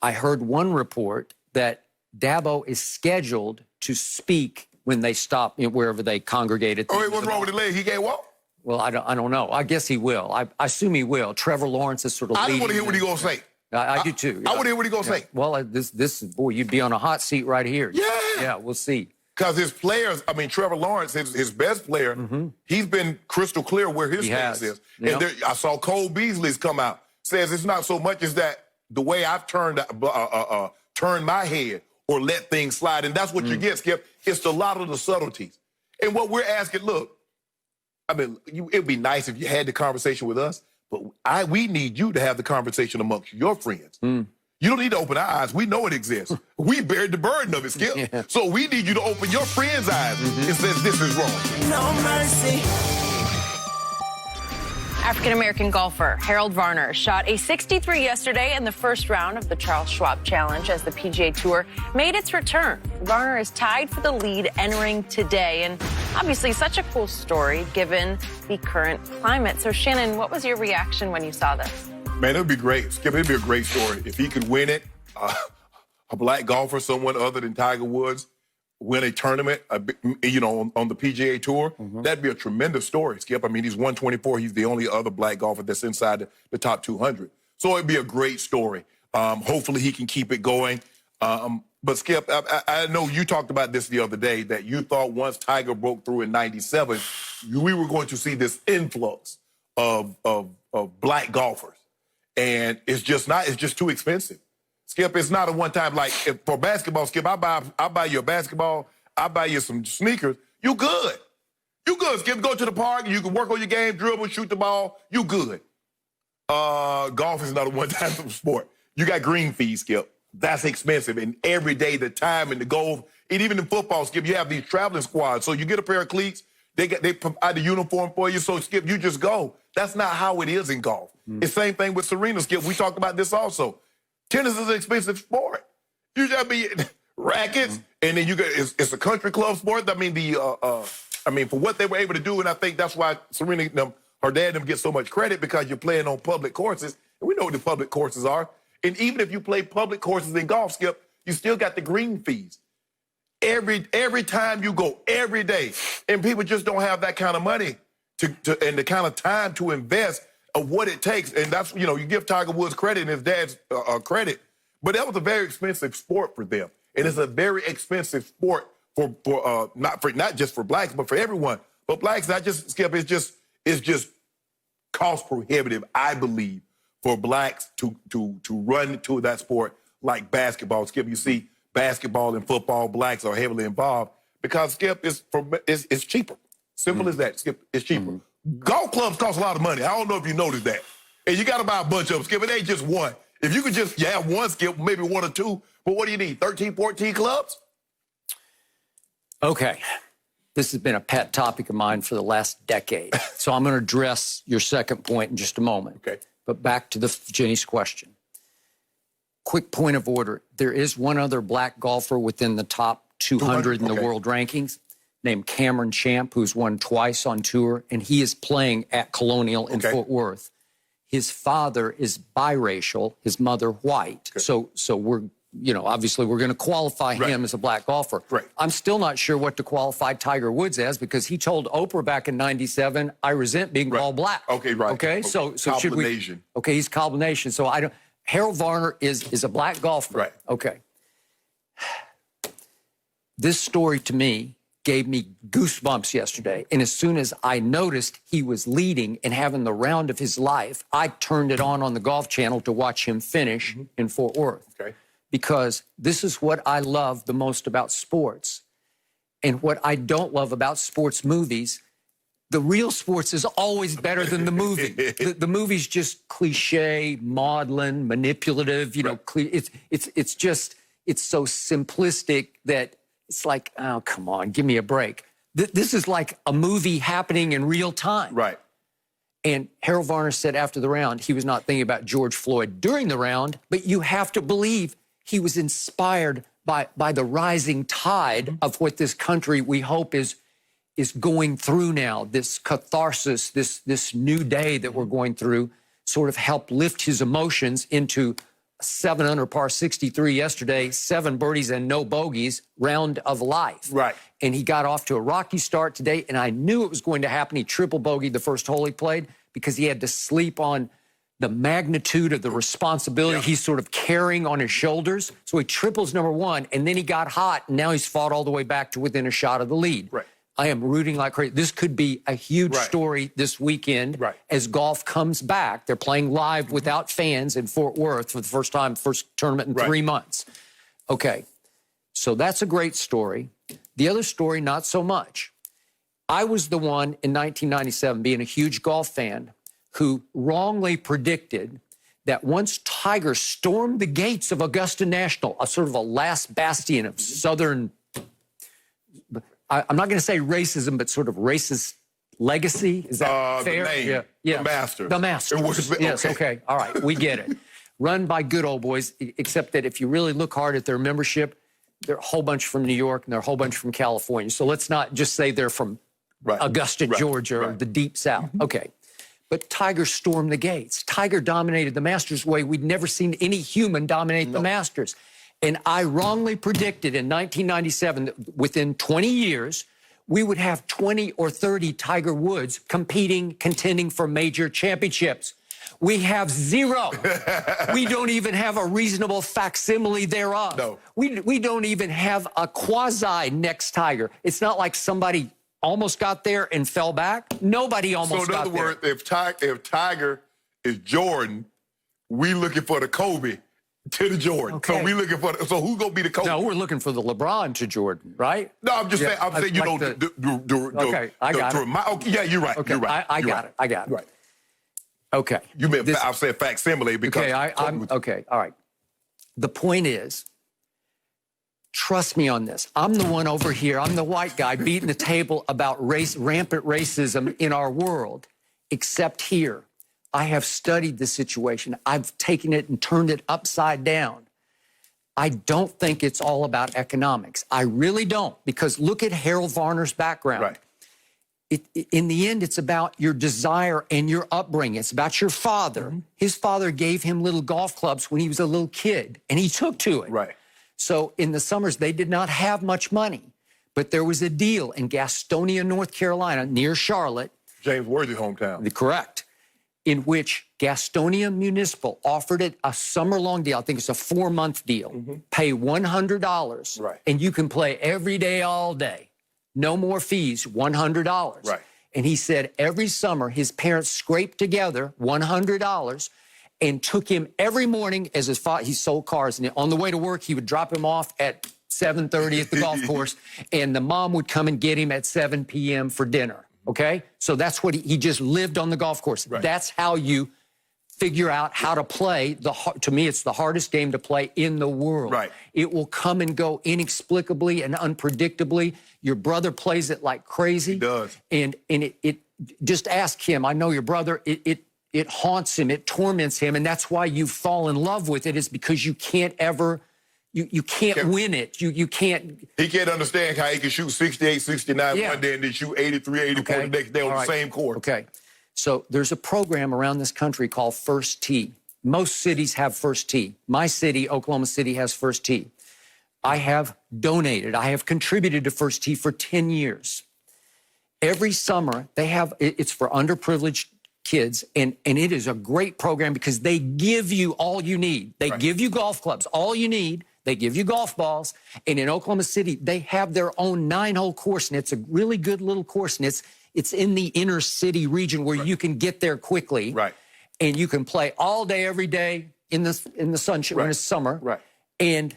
I heard one report that Dabo is scheduled to speak when they stop wherever they congregate at the wait, what's wrong with the leg? He can't walk? Well, I don't know. I guess he will. I assume he will. Trevor Lawrence is sort of leading. I want to hear what he's going to say. I do too. I want to hear what he's going to say. Well, boy, you'd be on a hot seat right here. Yeah, we'll see. Because his players, I mean, Trevor Lawrence, his best player, he's been crystal clear where his stance is. And I saw Cole Beasley's come out, says it's not so much as that the way I've turned my head or let things slide. And that's what you get, Skip. It's a lot of the subtleties. And what we're asking, look, I mean, it'd be nice if you had the conversation with us, but we need you to have the conversation amongst your friends. You don't need to open our eyes. We know it exists. We bear the burden of it, Skip. So we need you to open your friends' eyes and say this is wrong. No mercy. African-American golfer Harold Varner shot a 63 yesterday in the first round of the Charles Schwab Challenge as the PGA Tour made its return. Varner is tied for the lead entering today, and obviously such a cool story given the current climate. So, Shannon, what was your reaction when you saw this? Man, it would be great. Skip, it'd be a great story. If he could win it, a black golfer, someone other than Tiger Woods, win a tournament, you know, on the PGA Tour, that'd be a tremendous story, Skip. I mean, he's 124. He's the only other black golfer that's inside the top 200. So it'd be a great story. Hopefully he can keep it going. But, Skip, I know you talked about this the other day, that you thought once Tiger broke through in '97, we were going to see this influx of black golfers. And it's just not, it's just too expensive. Skip, it's not a one-time, like, for basketball, Skip, I buy you a basketball, I buy you some sneakers, you good. You good, Skip. Go to the park, you can work on your game, dribble, shoot the ball, you good. Golf is not a one-time sport. You got green fees, Skip. That's expensive. And every day, the time and the goal, and even in football, Skip, you have these traveling squads. So you get a pair of cleats, they provide the uniform for you, so, Skip, you just go. That's not how it is in golf. It's the same thing with Serena, Skip. We talked about this also. Tennis is an expensive sport. You got to be rackets, and then you got it's a country club sport. I mean, for what they were able to do, and I think that's why Serena, her dad, them get so much credit, because you're playing on public courses, and we know what the public courses are. And even if you play public courses in golf, Skip, you still got the green fees. Every time you go, every day, and people just don't have that kind of money and the kind of time to invest of what it takes. And that's, you know, you give Tiger Woods credit and his dad's credit, but that was a very expensive sport for them. And it's a very expensive sport for not just for blacks, but for everyone. But blacks, not just, Skip, it's just cost prohibitive, I believe, for blacks to run to that sport like basketball. Skip, you see basketball and football, blacks are heavily involved because, Skip, it's cheaper. Simple as that, Skip. It's cheaper. Golf clubs cost a lot of money. I don't know if you noticed that. And you got to buy a bunch of them, Skip. It ain't just one. If you could just have one, Skip, maybe one or two, but what do you need, 13, 14 clubs? Okay. This has been a pet topic of mine for the last decade. So I'm going to address your second point in just a moment. Okay. But back to Jenny's question. Quick point of order. There is one other black golfer within the top 200 in the world rankings named Cameron Champ, who's won twice on tour, and he is playing at Colonial in Fort Worth. His father is biracial, his mother white. So we're, obviously we're going to qualify him as a black golfer. I'm still not sure what to qualify Tiger Woods as because he told Oprah back in '97, I resent being all black. Okay, so should we? Okay, he's combination. So I don't. Harold Varner is a black golfer. Okay. This story to me gave me goosebumps yesterday. And as soon as I noticed he was leading and having the round of his life, I turned it on the Golf Channel to watch him finish in Fort Worth. Because this is what I love the most about sports. And what I don't love about sports movies, the real sports is always better than the movie. The movie's just cliche, maudlin, manipulative, it's so simplistic that it's like, oh, come on, give me a break. This is like a movie happening in real time. And Harold Varner said after the round, he was not thinking about George Floyd during the round, but you have to believe he was inspired by the rising tide of what this country, we hope, is going through now. This catharsis, this new day that we're going through sort of helped lift his emotions into 7 under par 63 yesterday, 7 birdies and no bogeys, round of life. And he got off to a rocky start today, and I knew it was going to happen. He triple bogeyed the first hole he played because he had to sleep on the magnitude of the responsibility he's sort of carrying on his shoulders. So he triples number 1, and then he got hot, and now he's fought all the way back to within a shot of the lead. I am rooting like crazy. This could be a huge story this weekend as golf comes back. They're playing live without fans in Fort Worth for the first time, first tournament in 3 months. Okay, so that's a great story. The other story, not so much. I was the one in 1997, being a huge golf fan, who wrongly predicted that once Tiger stormed the gates of Augusta National, a sort of a last bastion of Southern, I'm not going to say racism, but sort of racist legacy. Is that fair? The name, the Masters. The Masters. Yes, okay. All right, we get it. Run by good old boys, except that if you really look hard at their membership, they're a whole bunch from New York and they're a whole bunch from California. So let's not just say they're from Augusta, Georgia, or the Deep South. Okay. But Tiger stormed the gates. Tiger dominated the Masters way we'd never seen any human dominate the Masters. And I wrongly predicted in 1997 that within 20 years, we would have 20 or 30 Tiger Woods contending for major championships. We have 0. We don't even have a reasonable facsimile thereof. We don't even have a quasi next Tiger. It's not like somebody almost got there and fell back. Nobody almost got there. So in other words, if Tiger is Jordan, we looking for the Kobe to the Jordan. So we looking for so who's gonna be the Kobe? No, we're looking for the LeBron to Jordan, right? No, I'm just saying. I'm saying you like know. Okay, I got it. Yeah, you're right. Okay, you're right. I got it. I got it. Right. Okay. You meant I've said facsimile because. Okay. I'm okay. All right. The point is, trust me on this. I'm the one over here. I'm the white guy beating the table about rampant racism in our world, except here. I have studied the situation. I've taken it and turned it upside down. I don't think it's all about economics. I really don't, because look at Harold Varner's background. In the end, it's about your desire and your upbringing. It's about your father. His father gave him little golf clubs when he was a little kid, and he took to it. So in the summers, they did not have much money, but there was a deal in Gastonia, North Carolina, near Charlotte. James Worthy's hometown. Correct. In which Gastonia Municipal offered it a summer-long deal. I think it's a 4-month deal. Pay $100, and you can play every day, all day. No more fees, $100. And he said every summer his parents scraped together $100 and took him every morning as his father. He sold cars, and on the way to work, he would drop him off at 7:30 at the golf course, and the mom would come and get him at 7 p.m. for dinner, okay? So that's what he just lived on the golf course. Right. That's how you figure out how to play. To me, it's the hardest game to play in the world. Right. It will come and go inexplicably and unpredictably. Your brother plays it like crazy. He does. And it just ask him. I know your brother, it haunts him, it torments him, and that's why you fall in love with it, is because you can't ever, you can't win it. You can't. He can't understand how he can shoot 68, 69 one day and then shoot 83, 84 the next day on the same court. Okay. So there's a program around this country called First Tee. Most cities have First Tee. My city, Oklahoma City, has First Tee. I have donated, I have contributed to First Tee for 10 years. Every summer, they have, it's for underprivileged kids, and it is a great program because they give you all you need. They give you golf clubs, all you need. They give you golf balls. And in Oklahoma City, they have their own 9-hole course, and it's a really good little course, and it's in the inner city region where you can get there quickly. Right. And you can play all day, every day in the sunshine when it's summer. Right. And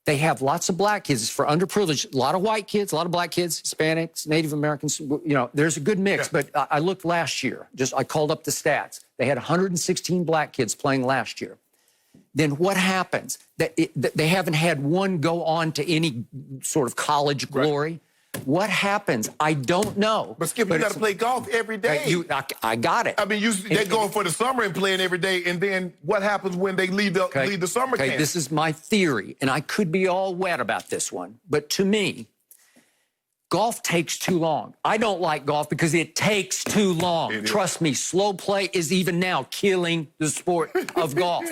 they have lots of black kids. It's for underprivileged, a lot of white kids, a lot of black kids, Hispanics, Native Americans. You know, there's a good mix. Yeah. But I looked last year, I called up the stats. They had 116 black kids playing last year. Then what happens? They haven't had one go on to any sort of college glory. Right. What happens? I don't know. But Skip, you got to play golf every day. I got it. I mean, they're going for the summer and playing every day, and then what happens when they leave the summer camp? This is my theory, and I could be all wet about this one, but to me, golf takes too long. I don't like golf because it takes too long. Trust me, slow play is even now killing the sport of golf.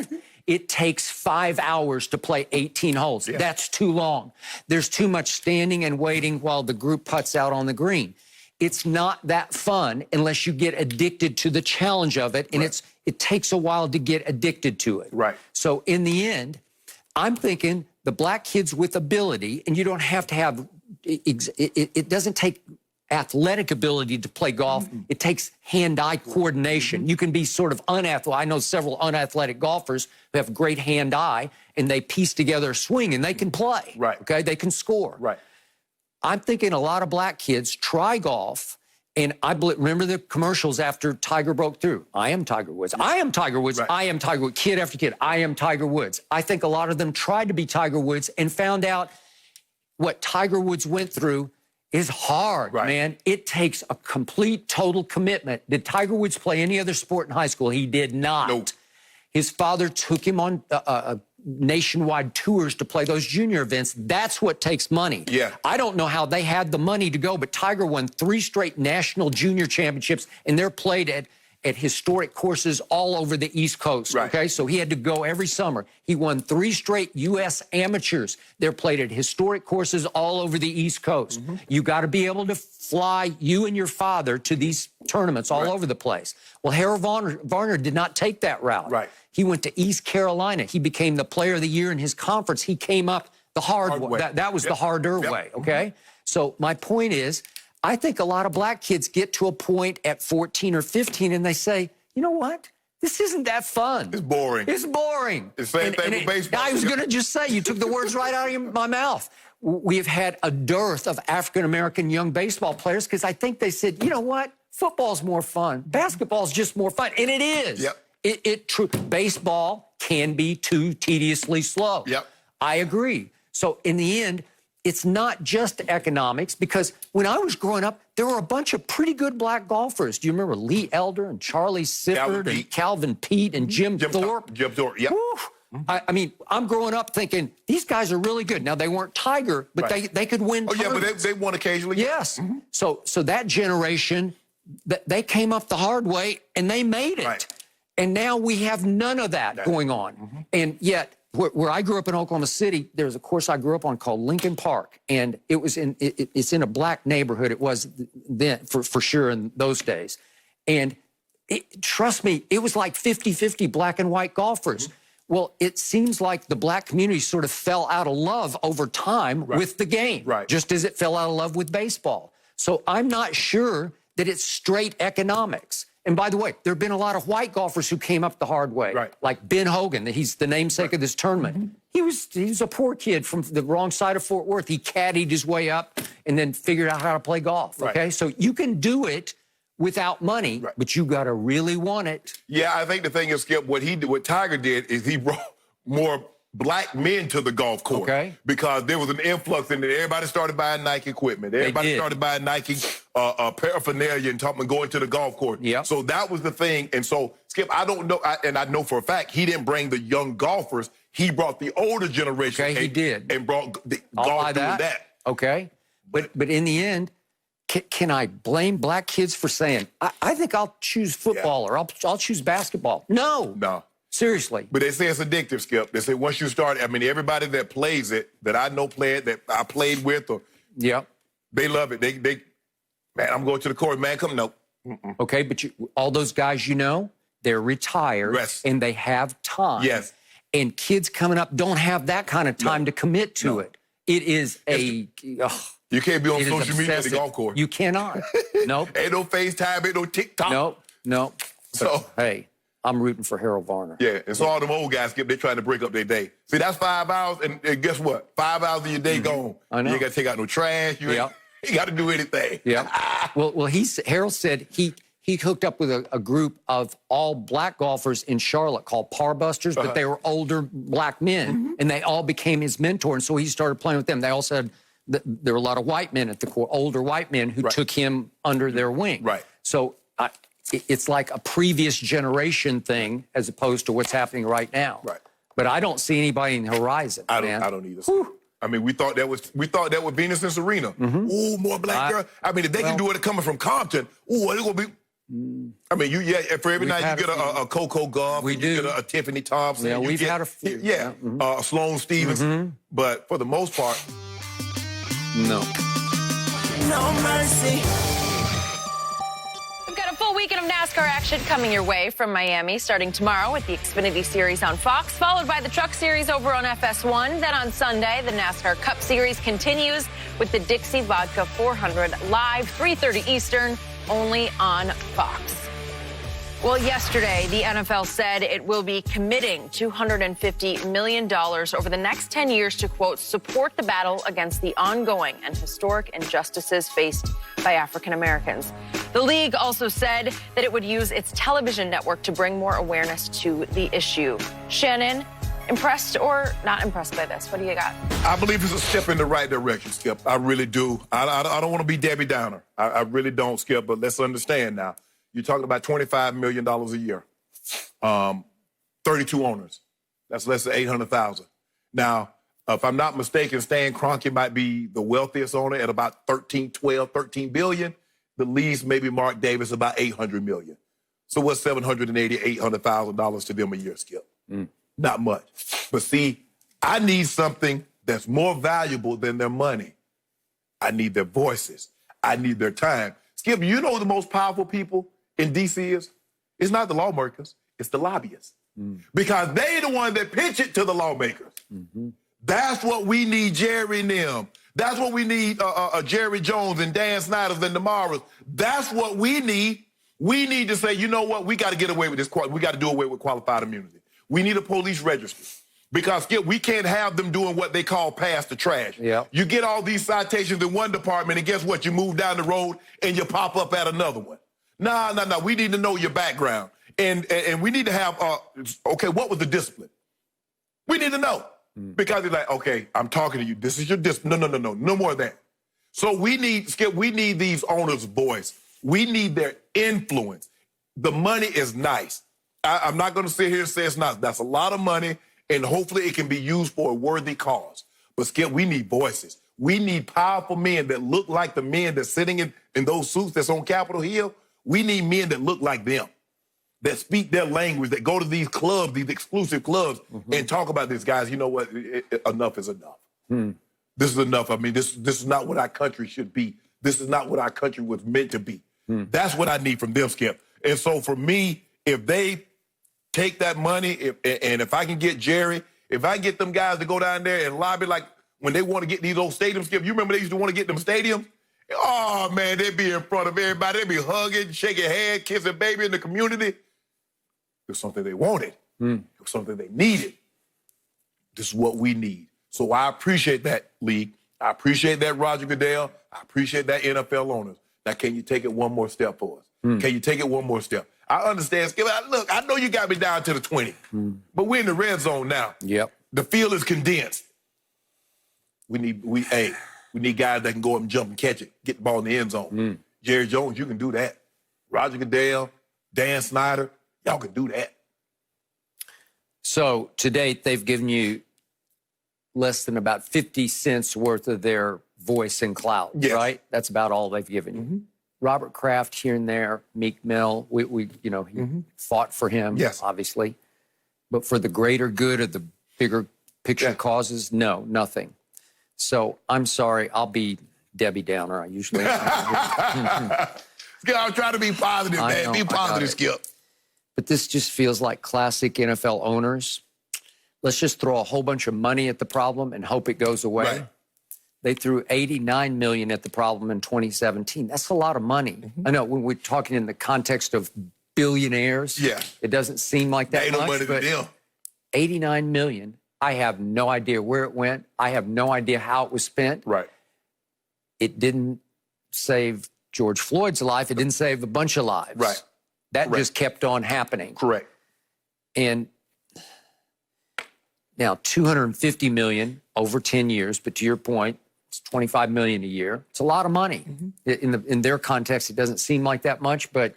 It takes 5 hours to play 18 holes. Yeah. That's too long. There's too much standing and waiting while the group putts out on the green. It's not that fun unless you get addicted to the challenge of it, and it takes a while to get addicted to it. Right. So in the end, I'm thinking the black kids with ability, and you don't have to have, it doesn't take athletic ability to play golf. Mm-hmm. It takes hand-eye coordination. Mm-hmm. You can be sort of unathletic. I know several unathletic golfers who have great hand-eye, and they piece together a swing, and they can play. Right. Okay? They can score. Right. I'm thinking a lot of black kids try golf, and I remember the commercials after Tiger broke through. I am Tiger Woods. I am Tiger Woods. Right. I am Tiger Woods. Kid after kid, I am Tiger Woods. I think a lot of them tried to be Tiger Woods and found out what Tiger Woods went through is hard, man. It takes a complete, total commitment. Did Tiger Woods play any other sport in high school? He did not. Nope. His father took him on nationwide tours to play those junior events. That's what takes money. Yeah. I don't know how they had the money to go, but Tiger won 3 straight national junior championships, and they're played at historic courses all over the East Coast, okay? So he had to go every summer. He won 3 straight U.S. amateurs. They're played at historic courses all over the East Coast. Mm-hmm. You got to be able to fly, you and your father, to these tournaments all over the place. Well, Harold Varner did not take that route. Right. He went to East Carolina. He became the player of the year in his conference. He came up the hard way. That was the harder way, okay? Mm-hmm. So my point is, I think a lot of black kids get to a point at 14 or 15 and they say, you know what? This isn't that fun. It's boring. It's boring. It's the same thing with baseball. I was going to just say, you took the words right out of my mouth. We've had a dearth of African-American young baseball players because I think they said, you know what? Football's more fun. Basketball's just more fun. And it is. Yep. Baseball can be too tediously slow. Yep. I agree. So in the end, it's not just economics, because when I was growing up, there were a bunch of pretty good black golfers. Do you remember Lee Elder and Charlie Sifford and Calvin Pete and Jim Thorpe? Jim Thorpe, yep. I mean, I'm growing up thinking, these guys are really good. Now, they weren't Tiger, but they could win tournaments. Yeah, but they won occasionally. Yes. Mm-hmm. So that generation, they came up the hard way, and they made it. Right. And now we have none of that going on. Mm-hmm. And yet, where I grew up in Oklahoma City, there's a course I grew up on called Lincoln Park, and it was it's in a black neighborhood. It was then for sure in those days, and trust me, it was like 50-50 black and white golfers. Mm-hmm. Well, it seems like the black community sort of fell out of love over time with the game, just as it fell out of love with baseball. So I'm not sure that it's straight economics. And by the way, there have been a lot of white golfers who came up the hard way. Right. Like Ben Hogan, he's the namesake of this tournament. He was a poor kid from the wrong side of Fort Worth. He caddied his way up and then figured out how to play golf, okay? Right. So you can do it without money, but you got to really want it. Yeah, I think the thing is, Skip, what Tiger did is he brought more black men to the golf course. Okay. Because there was an influx in there. Everybody started buying Nike equipment. Everybody started buying Nike paraphernalia and going to the golf course. Yep. So that was the thing. And so, Skip, I don't know, and I know for a fact, he didn't bring the young golfers. He brought the older generation. Okay, he did. And brought the I'll golf buy doing that. that. Okay. But in the end, can I blame black kids for saying, I think I'll choose football or I'll choose basketball? No. No. Seriously. But they say it's addictive, Skip. They say once you start, I mean, everybody that plays it, that I know played, that I played with, or they love it. They man, I'm going to the court, man, come, no. Okay, but all those guys they're retired and they have time. Yes. And kids coming up don't have that kind of time to commit to it. It is you can't be on social media at the golf course. You cannot. Nope. Ain't no FaceTime, ain't no TikTok. Nope. So, hey, I'm rooting for Harold Varner. Yeah, and so all them old guys, Skip, they're trying to break up their day. See, that's 5 hours, and guess what? 5 hours of your day gone. I know. You ain't got to take out no trash. You ain't got to do anything. Yeah. well, Harold said he hooked up with a group of all black golfers in Charlotte called Par Busters, but they were older black men, and they all became his mentor. And so he started playing with them. They all said there were a lot of white men at the court, older white men who took him under their wing. Right. So it's like a previous generation thing as opposed to what's happening right now. Right. But I don't see anybody in the horizon. I don't either. I mean, we thought that was Venus and Serena. Ooh, more black girl. I mean, if they can do it coming from Compton, ooh, it's gonna be. I mean, for every night you get a Coco Gauff, we do. You get a Tiffany Thompson. Yeah, we've had a few. Yeah, Sloane Stevens. But for the most part, no. No mercy. We've got a full weekend of NASCAR action coming your way from Miami, starting tomorrow with the Xfinity Series on Fox, followed by the Truck Series over on FS1. Then on Sunday, the NASCAR Cup Series continues with the Dixie Vodka 400 live, 3:30 Eastern, only on Fox. Well, yesterday, the NFL said it will be committing $250 million over the next 10 years to, quote, support the battle against the ongoing and historic injustices faced by African Americans. The league also said that it would use its television network to bring more awareness to the issue. Shannon, impressed or not impressed by this? What do you got? I believe it's a step in the right direction, Skip. I really do. I don't want to be Debbie Downer. I really don't, Skip, but let's understand now. You're talking about $25 million a year. 32 owners. That's less than $800,000. Now, if I'm not mistaken, Stan Kroenke might be the wealthiest owner at about 13 billion. The least, maybe Mark Davis, about $800 million. So what's $800,000 to them a year, Skip? Not much. But see, I need something that's more valuable than their money. I need their voices. I need their time. Skip, you know who the most powerful people in D.C. is? It's not the lawmakers. It's the lobbyists. Because they the one that pitch it to the lawmakers. That's what we need, Jerry and them. That's what we need, Jerry Jones and Dan Snyder's and the Morrows. That's what we need. We need to say, you know what? We got to get away with this. We got to do away with qualified immunity. We need a police register. Because, Skip, we can't have them doing what they call pass the trash. You get all these citations in one department, and guess what? You move down the road, and you pop up at another one. No. We need to know your background. And we need to have, okay, what was the discipline? We need to know. Because it's like, okay, I'm talking to you. This is your discipline. No more of that. So we need, Skip, we need these owners' voice. We need their influence. The money is nice. I'm not going to sit here and say it's not. That's a lot of money. And hopefully it can be used for a worthy cause. But, Skip, we need voices. We need powerful men that look like the men that's sitting in those suits that's on Capitol Hill. We need men that look like them, that speak their language, that go to these clubs, these exclusive clubs, and talk about this. Guys, you know what? Enough is enough. This is enough. I mean, this is not what our country should be. This is not what our country was meant to be. That's what I need from them, Skip. And so for me, if they take that money, and if I can get Jerry, if I get them guys to go down there and lobby like when they want to get these old stadiums, Skip, you remember they used to want to get them stadiums? Oh, man, they be in front of everybody. They be hugging, shaking hands, kissing baby in the community. It was something they wanted. It was something they needed. This is what we need. So I appreciate that, league. I appreciate that, Roger Goodell. I appreciate that, NFL owners. Now, can you take it one more step for us? Can you take it one more step? I understand, Skip. Look, I know you got me down to the 20, but we're in the red zone now. Yep. The field is condensed. We need guys that can go up and jump and catch it, get the ball in the end zone. Jerry Jones, you can do that. Roger Goodell, Dan Snyder, y'all can do that. So to date, they've given you less than about 50 cents worth of their voice and clout, right? That's about all they've given you. Robert Kraft here and there, Meek Mill, he fought for him, obviously. But for the greater good of the bigger picture causes, no, nothing. So I'm sorry, I'll be Debbie Downer. I usually am. Skip, I'm trying to be positive, man. Be positive, Skip. But this just feels like classic NFL owners. Let's just throw a whole bunch of money at the problem and hope it goes away. Right. They threw $89 million at the problem in 2017. That's a lot of money. I know when we're talking in the context of billionaires, it doesn't seem like that ain't much, no money but to them. $89 million, I have no idea where it went. I have no idea how it was spent. Right. It didn't save George Floyd's life. It didn't save a bunch of lives. Right. That just kept on happening. Correct. And now $250 million over 10 years, but to your point, it's $25 million a year. It's a lot of money. In their context, it doesn't seem like that much, but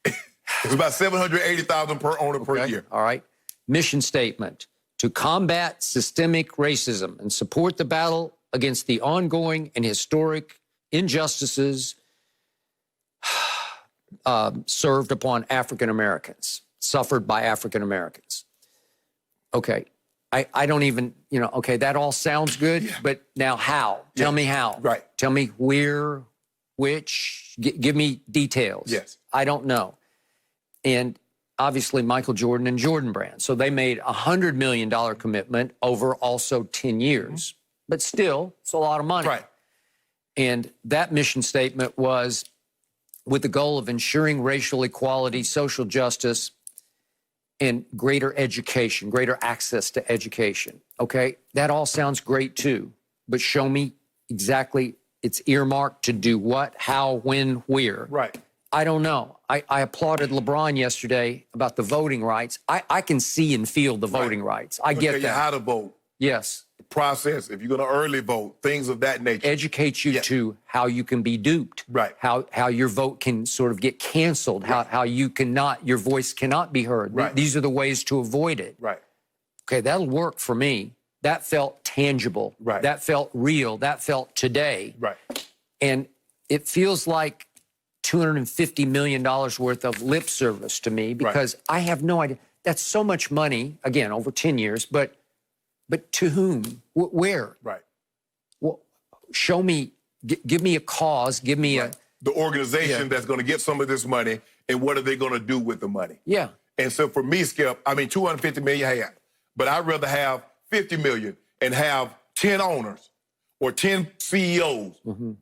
it's about $780,000 per owner per year. All right. Mission statement: to combat systemic racism and support the battle against the ongoing and historic injustices served upon African Americans, suffered by African Americans. Okay. I don't even, okay, that all sounds good, but now how? Tell me how. Right. Tell me where, which, give me details. Yes. I don't know. And obviously Michael Jordan and Jordan Brand. So they made a $100 million commitment over also 10 years. But still, it's a lot of money. Right. And that mission statement was with the goal of ensuring racial equality, social justice, and greater education, greater access to education. Okay, that all sounds great too, but show me exactly it's earmarked to do what, how, when, where. Right. I don't know. I applauded LeBron yesterday about the voting rights. I can see and feel the voting rights. I get that. How to vote. Yes. The process, if you're going to early vote, things of that nature. Educate you to how you can be duped. Right. How your vote can sort of get canceled. How you cannot, your voice cannot be heard. Right. These are the ways to avoid it. Right. Okay, that'll work for me. That felt tangible. Right. That felt real. That felt today. Right. And it feels like $250 million worth of lip service to me because I have no idea. That's so much money, again, over 10 years, but to whom? Where? Right. Well, show me, give me a cause, give me the organization that's going to get some of this money, and what are they going to do with the money? Yeah. And so for me, Skip, I mean, $250 million, but I'd rather have $50 million and have 10 owners or 10 CEOs,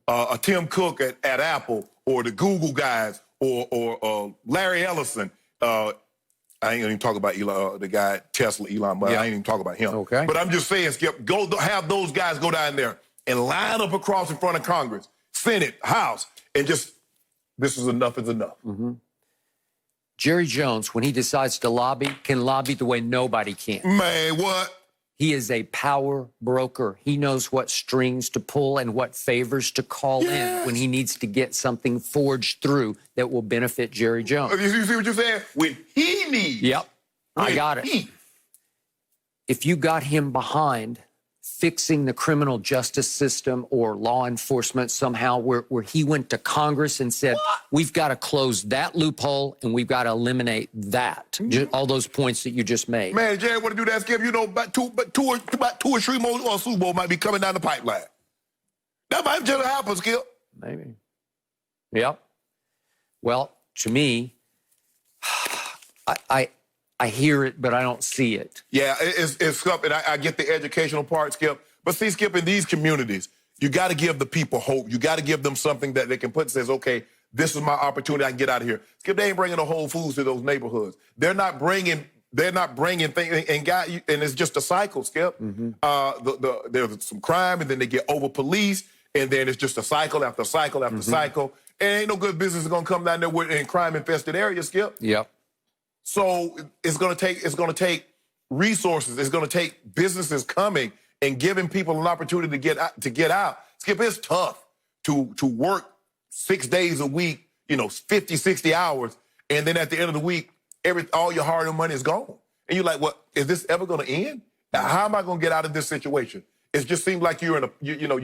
a Tim Cook at Apple, or the Google guys, or Larry Ellison. I ain't even talk about Elon, the guy Tesla, Elon, but I ain't even talk about him. Okay. But I'm just saying, Skip, go have those guys go down there and line up across in front of Congress, Senate, House, and just, this is enough is enough. Jerry Jones, when he decides to lobby, can lobby the way nobody can. Man, what? He is a power broker. He knows what strings to pull and what favors to call in when he needs to get something forged through that will benefit Jerry Jones. You see what you're saying? When he needs. Yep, I got it. If you got him behind fixing the criminal justice system or law enforcement somehow, where he went to Congress and said, we've got to close that loophole and we've got to eliminate that. Just all those points that you just made. Man, Jerry want to do that, Skip. You know, about two or three more Super Bowl might be coming down the pipeline. That might just happen, Skip. Maybe. Yep. Well, to me, I hear it, but I don't see it. Yeah, it's Skip, and I get the educational part, Skip. But see, Skip, in these communities, You got to give the people hope. You got to give them something that they can put and says, okay, this is my opportunity. I can get out of here. Skip, they ain't bringing the Whole Foods to those neighborhoods. They're not bringing things and it's just a cycle, Skip. There's some crime, and then they get over-policed, and then it's just a cycle after cycle after cycle. And ain't no good business going to come down there in crime-infested areas, Skip. Yep. So it's going to take resources. It's going to take businesses coming and giving people an opportunity to get out. Skip, it's tough to work 6 days a week, 50, 60 hours, and then at the end of the week, all your hard-earned money is gone. And you're like, what, is this ever going to end? How am I going to get out of this situation? It just seems like you're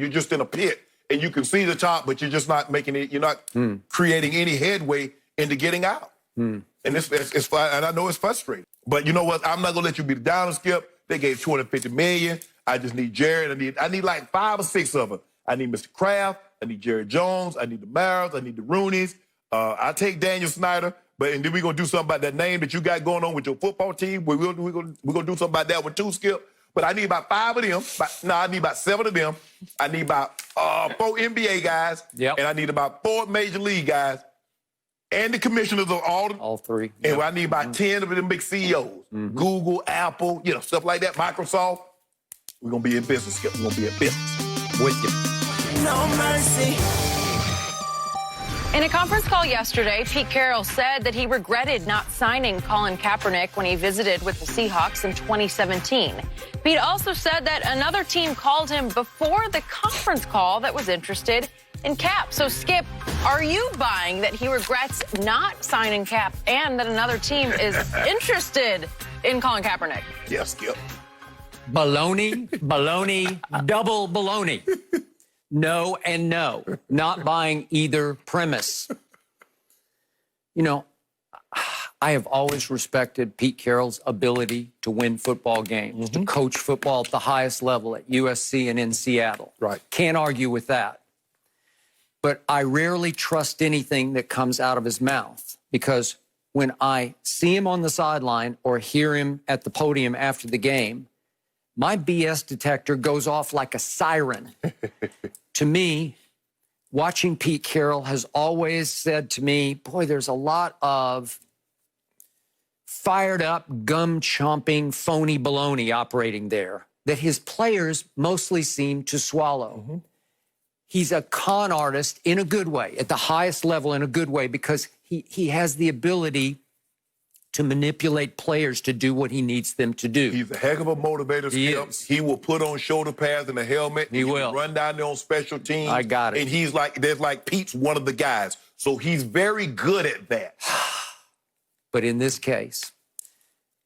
just in a pit, and you can see the top, but you're just not making it. You're not creating any headway into getting out. And it's and I know it's frustrating. But you know what? I'm not going to let you be down and Skip. They gave $250 million. I just need Jarrett. I need like 5 or 6 of them. I need Mr. Kraft. I need Jerry Jones. I need the Maras. I need the Rooneys. I take Daniel Snyder. And then we're going to do something about that name that you got going on with your football team. We're going to do something about that with too, Skip. But I need about 5 of them. I need about 7 of them. I need about 4 NBA guys. Yep. And I need about 4 Major League guys. And the commissioners of all 3. And I need about 10 of them big CEOs. Google, Apple, stuff like that, Microsoft. We're going to be in business, Skip. We're going to be in business. With you. No mercy. In a conference call yesterday, Pete Carroll said that he regretted not signing Colin Kaepernick when he visited with the Seahawks in 2017. Pete also said that another team called him before the conference call that was interested in Cap. So, Skip, are you buying that he regrets not signing Cap and that another team is interested in Colin Kaepernick? Yeah, Skip. Baloney, double baloney. No and no. Not buying either premise. I have always respected Pete Carroll's ability to win football games, to coach football at the highest level at USC and in Seattle. Right. Can't argue with that. But I rarely trust anything that comes out of his mouth because when I see him on the sideline or hear him at the podium after the game, my BS detector goes off like a siren. To me, watching Pete Carroll has always said to me, boy, there's a lot of fired up, gum-chomping, phony baloney operating there that his players mostly seem to swallow. He's a con artist in a good way, at the highest level in a good way, because he has the ability to manipulate players to do what he needs them to do. He's a heck of a motivator, Skip. He will put on shoulder pads and a helmet. He will. Run down there on special teams. I got it. And he's like Pete's one of the guys. So he's very good at that. But in this case,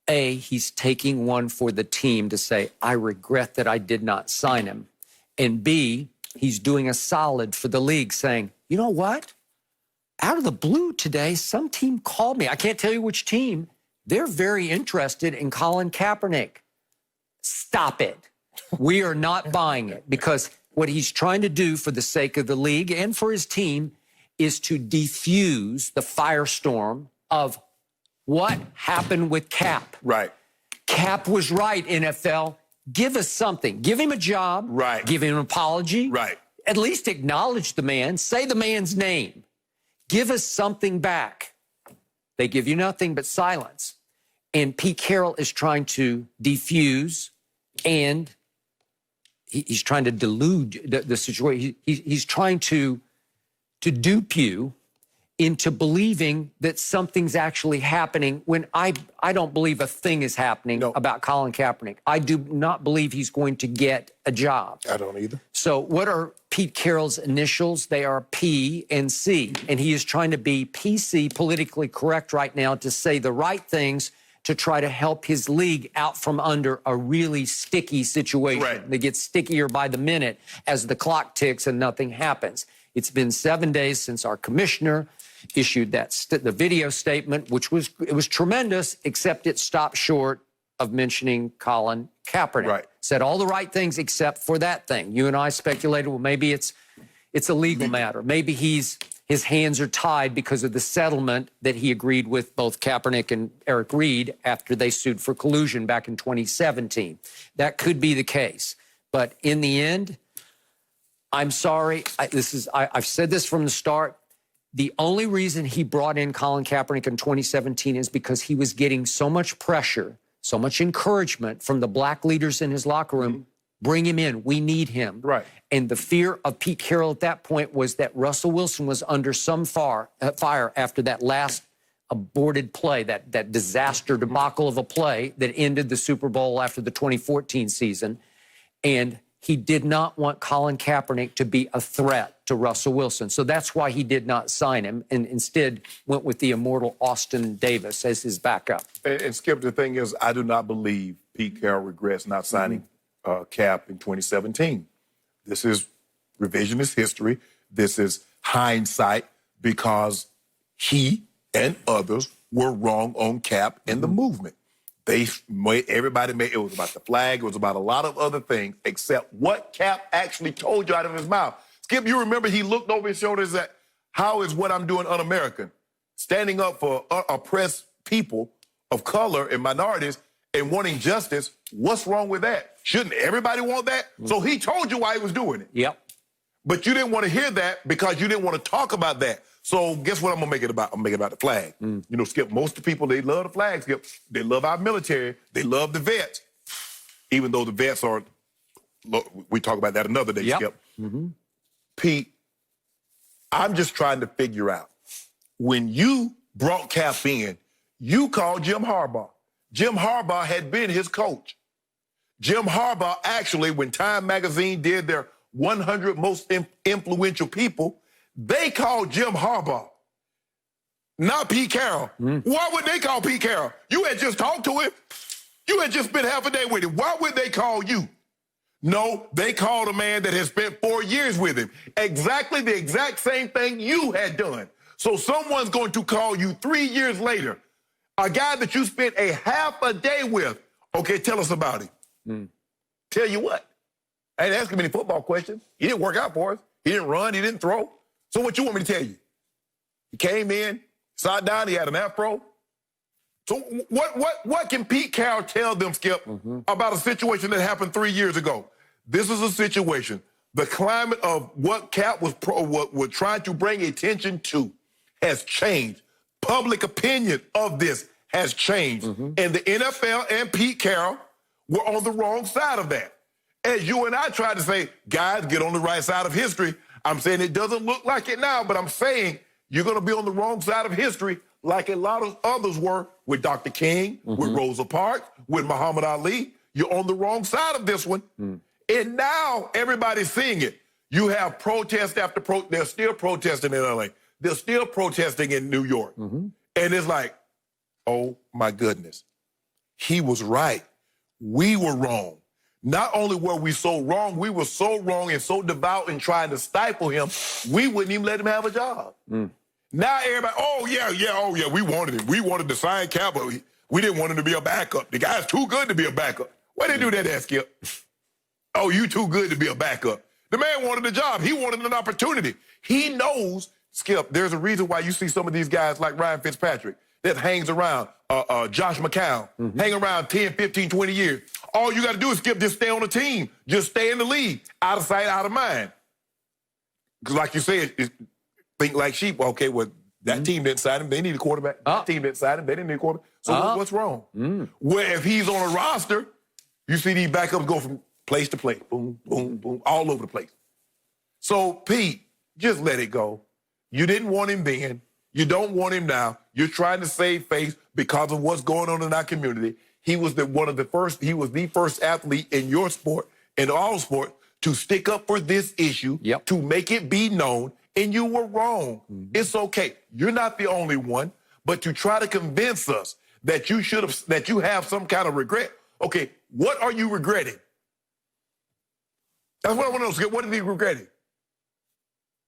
A, he's taking one for the team to say, I regret that I did not sign him. And B, he's doing a solid for the league saying, you know what? Out of the blue today, some team called me. I can't tell you which team. They're very interested in Colin Kaepernick. Stop it. We are not buying it because what he's trying to do for the sake of the league and for his team is to defuse the firestorm of what happened with Cap. Right. Cap was right, NFL. Give us something. Give him a job. Right. Give him an apology. Right. At least acknowledge the man. Say the man's name. Give us something back. They give you nothing but silence. And Pete Carroll is trying to defuse and he's trying to delude the situation. He's trying to dupe you into believing that something's actually happening when I don't believe a thing is happening about Colin Kaepernick. I do not believe he's going to get a job. I don't either. So what are Pete Carroll's initials? They are P and C. And he is trying to be PC, politically correct right now, to say the right things to try to help his league out from under a really sticky situation. Right. They get stickier by the minute as the clock ticks and nothing happens. It's been 7 days since our commissioner issued the video statement, which was tremendous, except it stopped short of mentioning Colin Kaepernick. Right. Said all the right things except for that thing. You and I speculated, well, maybe it's a legal matter. Maybe his hands are tied because of the settlement that he agreed with both Kaepernick and Eric Reed after they sued for collusion back in 2017. That could be the case. But in the end, I'm sorry. I've said this from the start. The only reason he brought in Colin Kaepernick in 2017 is because he was getting so much pressure, so much encouragement from the black leaders in his locker room. Bring him in. We need him. Right. And the fear of Pete Carroll at that point was that Russell Wilson was under some fire after that last aborted play, that disaster debacle of a play that ended the Super Bowl after the 2014 season. And he did not want Colin Kaepernick to be a threat to Russell Wilson. So that's why he did not sign him and instead went with the immortal Austin Davis as his backup. And Skip, the thing is, I do not believe Pete Carroll regrets not signing Cap in 2017. This is revisionist history. This is hindsight because he and others were wrong on Cap and the movement. Everybody made it was about the flag. It was about a lot of other things except what Cap actually told you out of his mouth. Skip, you remember he looked over his shoulder and said, how is what I'm doing un-American? Standing up for oppressed people of color and minorities and wanting justice, what's wrong with that? Shouldn't everybody want that? So he told you why he was doing it. Yep. But you didn't want to hear that because you didn't want to talk about that. So guess what I'm going to make it about? I'm going to make it about the flag. You know, Skip, most of the people, they love the flag, Skip. They love our military. They love the vets. Even though the vets are, we talk about that another day, Skip. Pete, I'm just trying to figure out, when you brought Cap in, you called Jim Harbaugh. Jim Harbaugh had been his coach. Jim Harbaugh actually, when Time Magazine did their 100 most influential people, they called Jim Harbaugh, not Pete Carroll. Why would they call Pete Carroll? You had just talked to him. You had just spent half a day with him. Why would they call you? No, they called a man that has spent 4 years with him. Exactly the exact same thing you had done. So someone's going to call you 3 years later, a guy that you spent a half a day with. Okay, tell us about him. Tell you what, I didn't ask him any football questions. He didn't work out for us. He didn't run. He didn't throw. So what you want me to tell you? He came in, sat down, he had an afro. So what can Pete Carroll tell them, Skip, about a situation that happened 3 years ago? This is a situation. The climate of what Cap was trying to bring attention to has changed. Public opinion of this has changed. And the NFL and Pete Carroll were on the wrong side of that. As you and I tried to say, guys, get on the right side of history. I'm saying it doesn't look like it now, but I'm saying you're going to be on the wrong side of history like a lot of others were with Dr. King, with Rosa Parks, with Muhammad Ali. You're on the wrong side of this one. And now everybody's seeing it. You have protest after protest. They're still protesting in LA. They're still protesting in New York. And it's like, oh, my goodness. He was right. We were wrong. Not only were we so wrong, we were so wrong and so devout in trying to stifle him, we wouldn't even let him have a job. Now everybody, oh, yeah, we wanted him. We wanted to sign Cap, but we didn't want him to be a backup. The guy's too good to be a backup. Why they do that, Skip? Oh, you too good to be a backup. The man wanted a job. He wanted an opportunity. He knows, Skip, there's a reason why you see some of these guys like Ryan Fitzpatrick that hangs around, Josh McCown, hang around 10, 15, 20 years. All you got to do is, Skip, just stay on the team. Just stay in the league. Out of sight, out of mind. Because like you said, think like sheep. Okay, well, that team didn't sign him. They need a quarterback. That team didn't sign him. They didn't need a quarterback. So what's wrong? Where if he's on a roster, you see these backups go from place to place. Boom, boom, boom, all over the place. So, Pete, just let it go. You didn't want him then. You don't want him now. You're trying to save face because of what's going on in our community. He was he was the first athlete in your sport, in all sports, to stick up for this issue, to make it be known, and you were wrong. It's okay. You're not the only one, but to try to convince us that you have some kind of regret. Okay, what are you regretting? That's what I want to know. What is he regretting?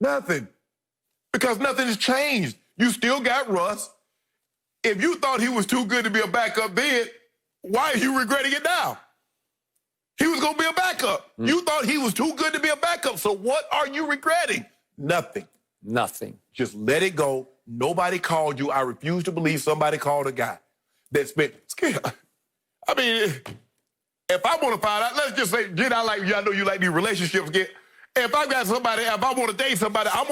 Nothing. Because nothing has changed. You still got Russ. If you thought he was too good to be a backup then, why are you regretting it now? He was going to be a backup. You thought he was too good to be a backup. So what are you regretting? Nothing. Nothing. Just let it go. Nobody called you. I refuse to believe somebody called a guy that spent. I mean, if I want to find out, let's just say, I know you like these relationships, if I got somebody, if I want to date somebody, I'm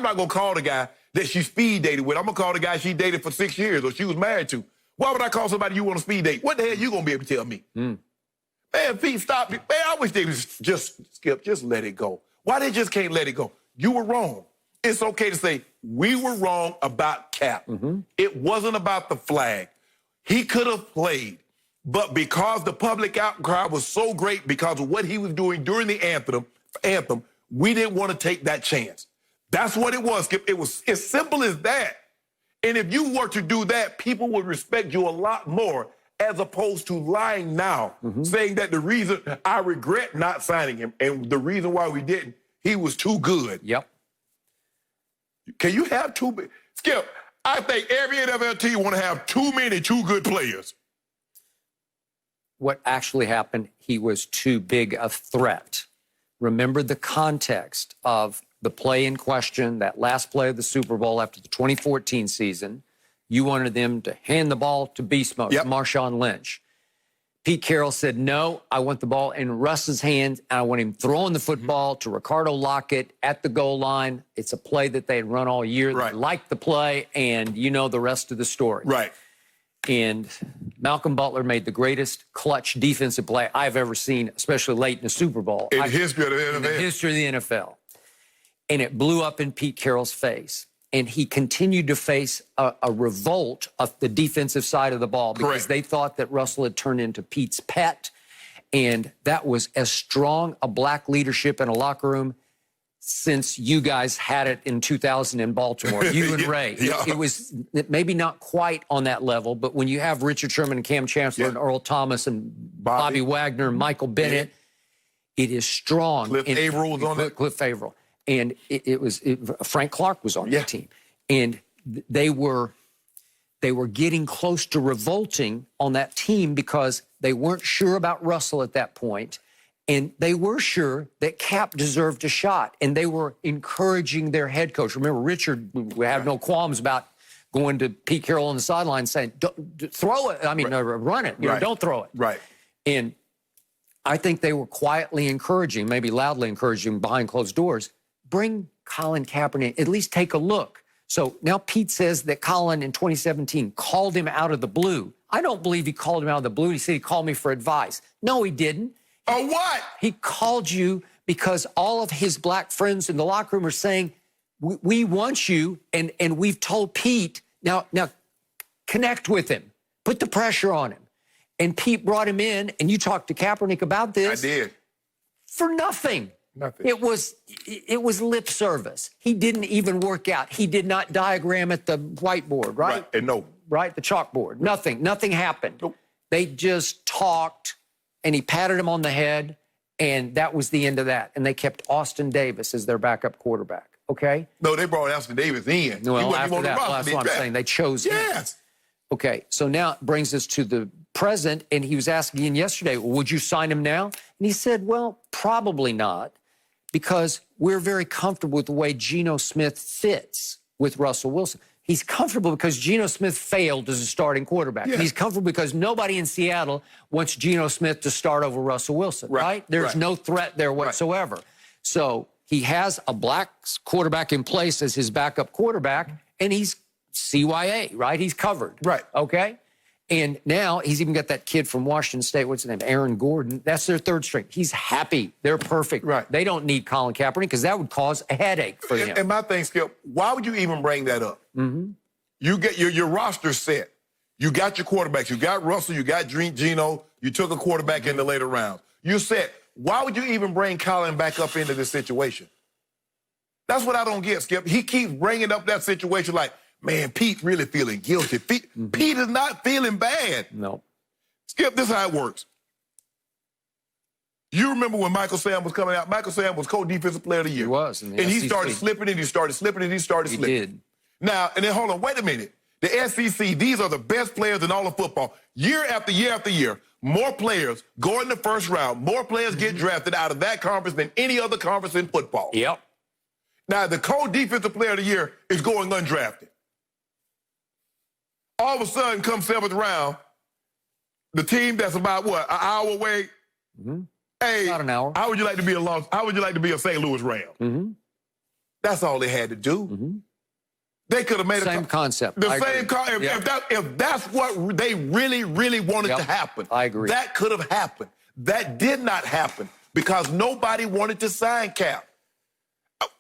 not gonna call the guy that she speed dated with. I'm gonna call the guy she dated for 6 years or she was married to. Why would I call somebody you want to speed date? What the hell you gonna be able to tell me? Man, Pete, stop it. Man, I wish they was just let it go. Why they just can't let it go? You were wrong. It's okay to say we were wrong about Cap. It wasn't about the flag. He could have played, but because the public outcry was so great because of what he was doing during the anthem, we didn't want to take that chance. That's what it was, Skip. It was as simple as that. And if you were to do that, people would respect you a lot more as opposed to lying now, saying that the reason I regret not signing him and the reason why we didn't, he was too good. Yep. Can you have two? Skip, I think every NFL team want to have too good players. What actually happened, he was too big a threat. Remember the context of the play in question, that last play of the Super Bowl after the 2014 season. You wanted them to hand the ball to beast mode, Marshawn Lynch. Pete Carroll said, no, I want the ball in Russ's hands, and I want him throwing the football to Ricardo Lockett at the goal line. It's a play that they had run all year. They liked the play, and you know the rest of the story. Right. And Malcolm Butler made the greatest clutch defensive play I've ever seen, especially late in the Super Bowl. In the history of the NFL. In the history of the NFL. And it blew up in Pete Carroll's face. And he continued to face a revolt of the defensive side of the ball because they thought that Russell had turned into Pete's pet. And that was as strong a black leadership in a locker room since you guys had it in 2000 in Baltimore, you and Ray. It was maybe not quite on that level, but when you have Richard Sherman and Cam Chancellor and Earl Thomas and Bobby Wagner and Michael Bennett, it is strong. Cliff Averill was on it. Cliff Averill. And Frank Clark was on the team. And they were getting close to revolting on that team because they weren't sure about Russell at that point. And they were sure that Cap deserved a shot. And they were encouraging their head coach. Remember, Richard, we have no qualms about going to Pete Carroll on the sideline saying, throw it. I mean, run it. You know, don't throw it. Right. And I think they were quietly encouraging, maybe loudly encouraging behind closed doors, bring Colin Kaepernick, at least take a look. So now Pete says that Colin in 2017 called him out of the blue. I don't believe he called him out of the blue. He said he called me for advice. No, he didn't. Oh, what? He called you because all of his black friends in the locker room are saying, we want you, and we've told Pete, now connect with him. Put the pressure on him. And Pete brought him in, and you talked to Kaepernick about this. I did. For nothing. Nothing. It was lip service. He didn't even work out. He did not diagram at the whiteboard, right? And no. Right, the chalkboard. Nothing happened. Nope. They just talked, and he patted him on the head, and that was the end of that. And they kept Austin Davis as their backup quarterback, okay? No, they brought Austin Davis in. Well, after that, that's what I'm saying. They chose him. Yes. Okay, so now it brings us to the present, and he was asking Ian yesterday, well, would you sign him now? And he said, well, probably not, because we're very comfortable with the way Geno Smith fits with Russell Wilson. He's comfortable because Geno Smith failed as a starting quarterback. And he's comfortable because nobody in Seattle wants Geno Smith to start over Russell Wilson, right? There's no threat there whatsoever. So he has a black quarterback in place as his backup quarterback, and he's CYA, right? He's covered. Right. Okay? And now he's even got that kid from Washington State, what's his name? Aaron Gordon. That's their third string. He's happy. They're perfect. Right. They don't need Colin Kaepernick because that would cause a headache for him. And my thing, Skip, why would you even bring that up? You get your roster set. You got your quarterbacks. You got Russell. You got Geno. You took a quarterback in the later rounds. You said, why would you even bring Colin back up into this situation? That's what I don't get, Skip. He keeps bringing up that situation like, man, Pete really feeling guilty. Pete is not feeling bad. No. Skip, this is how it works. You remember when Michael Sam was coming out? Michael Sam was co-defensive player of the year. He was. And he started slipping and he started slipping and he started slipping. He did. Now, and then hold on, wait a minute. The SEC, these are the best players in all of football. Year after year after year, more players go in the first round, more players get drafted out of that conference than any other conference in football. Yep. Now, the co-defensive player of the year is going undrafted. All of a sudden, come 7th round, the team that's about, what, an hour away, Hey, About an hour. How would you like to be a St. Louis Ram? Mm-hmm. That's all they had to do. Mm-hmm. They could have made same concept. The same concept. If that's what they really, really wanted to happen, I agree. That could have happened. That did not happen because nobody wanted to sign Cap.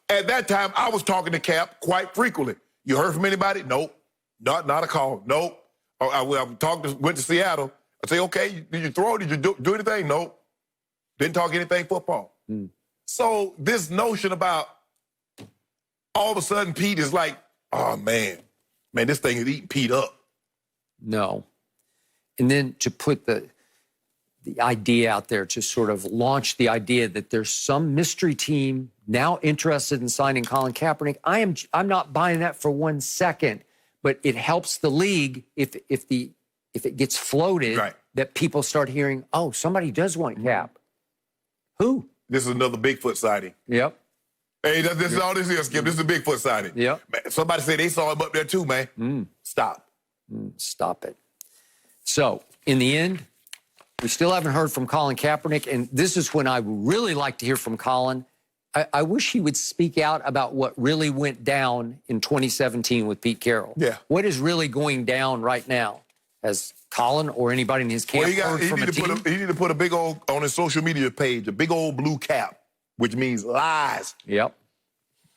At that time, I was talking to Cap quite frequently. You heard from anybody? Nope. Not a call. Nope. I went to Seattle. I say, okay, did you throw? Did you do anything? Nope. Didn't talk anything football. So this notion about all of a sudden Pete is like, oh, man, this thing is eating Pete up. No. And then to put the idea out there, to sort of launch the idea that there's some mystery team now interested in signing Colin Kaepernick, I'm not buying that for 1 second. But it helps the league if it gets floated, that people start hearing, oh, somebody does want Cap. Who? This is another Bigfoot sighting. Yep. Hey, this is all this is, Skip. This is a Bigfoot sighting. Yep. Man, somebody said they saw him up there too, man. Stop. Stop it. So, in the end, we still haven't heard from Colin Kaepernick, and this is when I would really like to hear from Colin. I wish he would speak out about what really went down in 2017 with Pete Carroll. Yeah. What is really going down right now? Has Colin or anybody in his camp heard from a team? He need to put a big old, on his social media page, a big old blue cap, which means lies. Yep.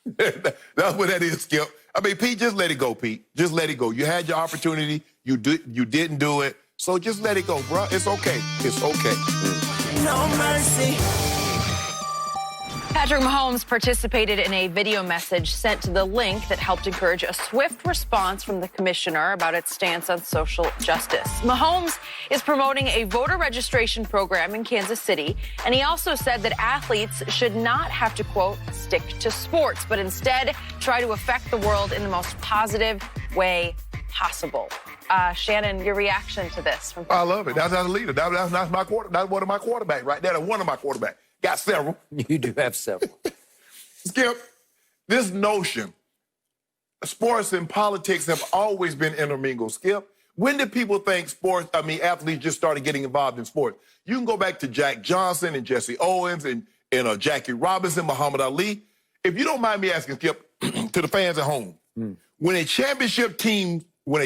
That's what that is, Skip. I mean, Pete, just let it go, Pete. Just let it go. You had your opportunity. You didn't do it. So just let it go, bro. It's okay. It's okay. No mercy. Patrick Mahomes participated in a video message sent to the link that helped encourage a swift response from the commissioner about its stance on social justice. Mahomes is promoting a voter registration program in Kansas City, and he also said that athletes should not have to, quote, stick to sports, but instead try to affect the world in the most positive way possible. Shannon, your reaction to this? I love it. That's a leader. That's my quarter. That's one of my quarterbacks right there. That's one of my quarterbacks. Got several. You do have several. Skip, this notion, sports and politics have always been intermingled. Skip, when did people think athletes just started getting involved in sports? You can go back to Jack Johnson and Jesse Owens and Jackie Robinson, Muhammad Ali. If you don't mind me asking, Skip, to the fans at home, when a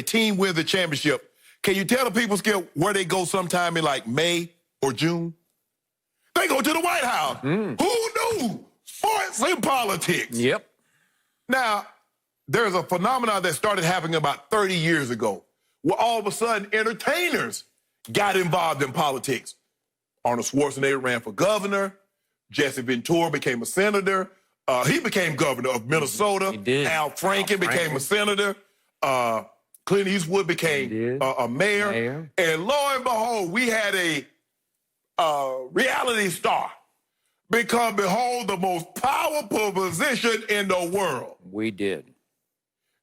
team wins a championship, can you tell the people, Skip, where they go sometime in like May or June? They go to the White House. Who knew? Sports and politics. Yep. Now, there's a phenomenon that started happening about 30 years ago, where all of a sudden entertainers got involved in politics. Arnold Schwarzenegger ran for governor. Jesse Ventura became a senator. He became governor of Minnesota. He did. Al Franken became a senator. Clint Eastwood became a mayor. And lo and behold, we had a reality star become, behold, the most powerful position in the world. We did.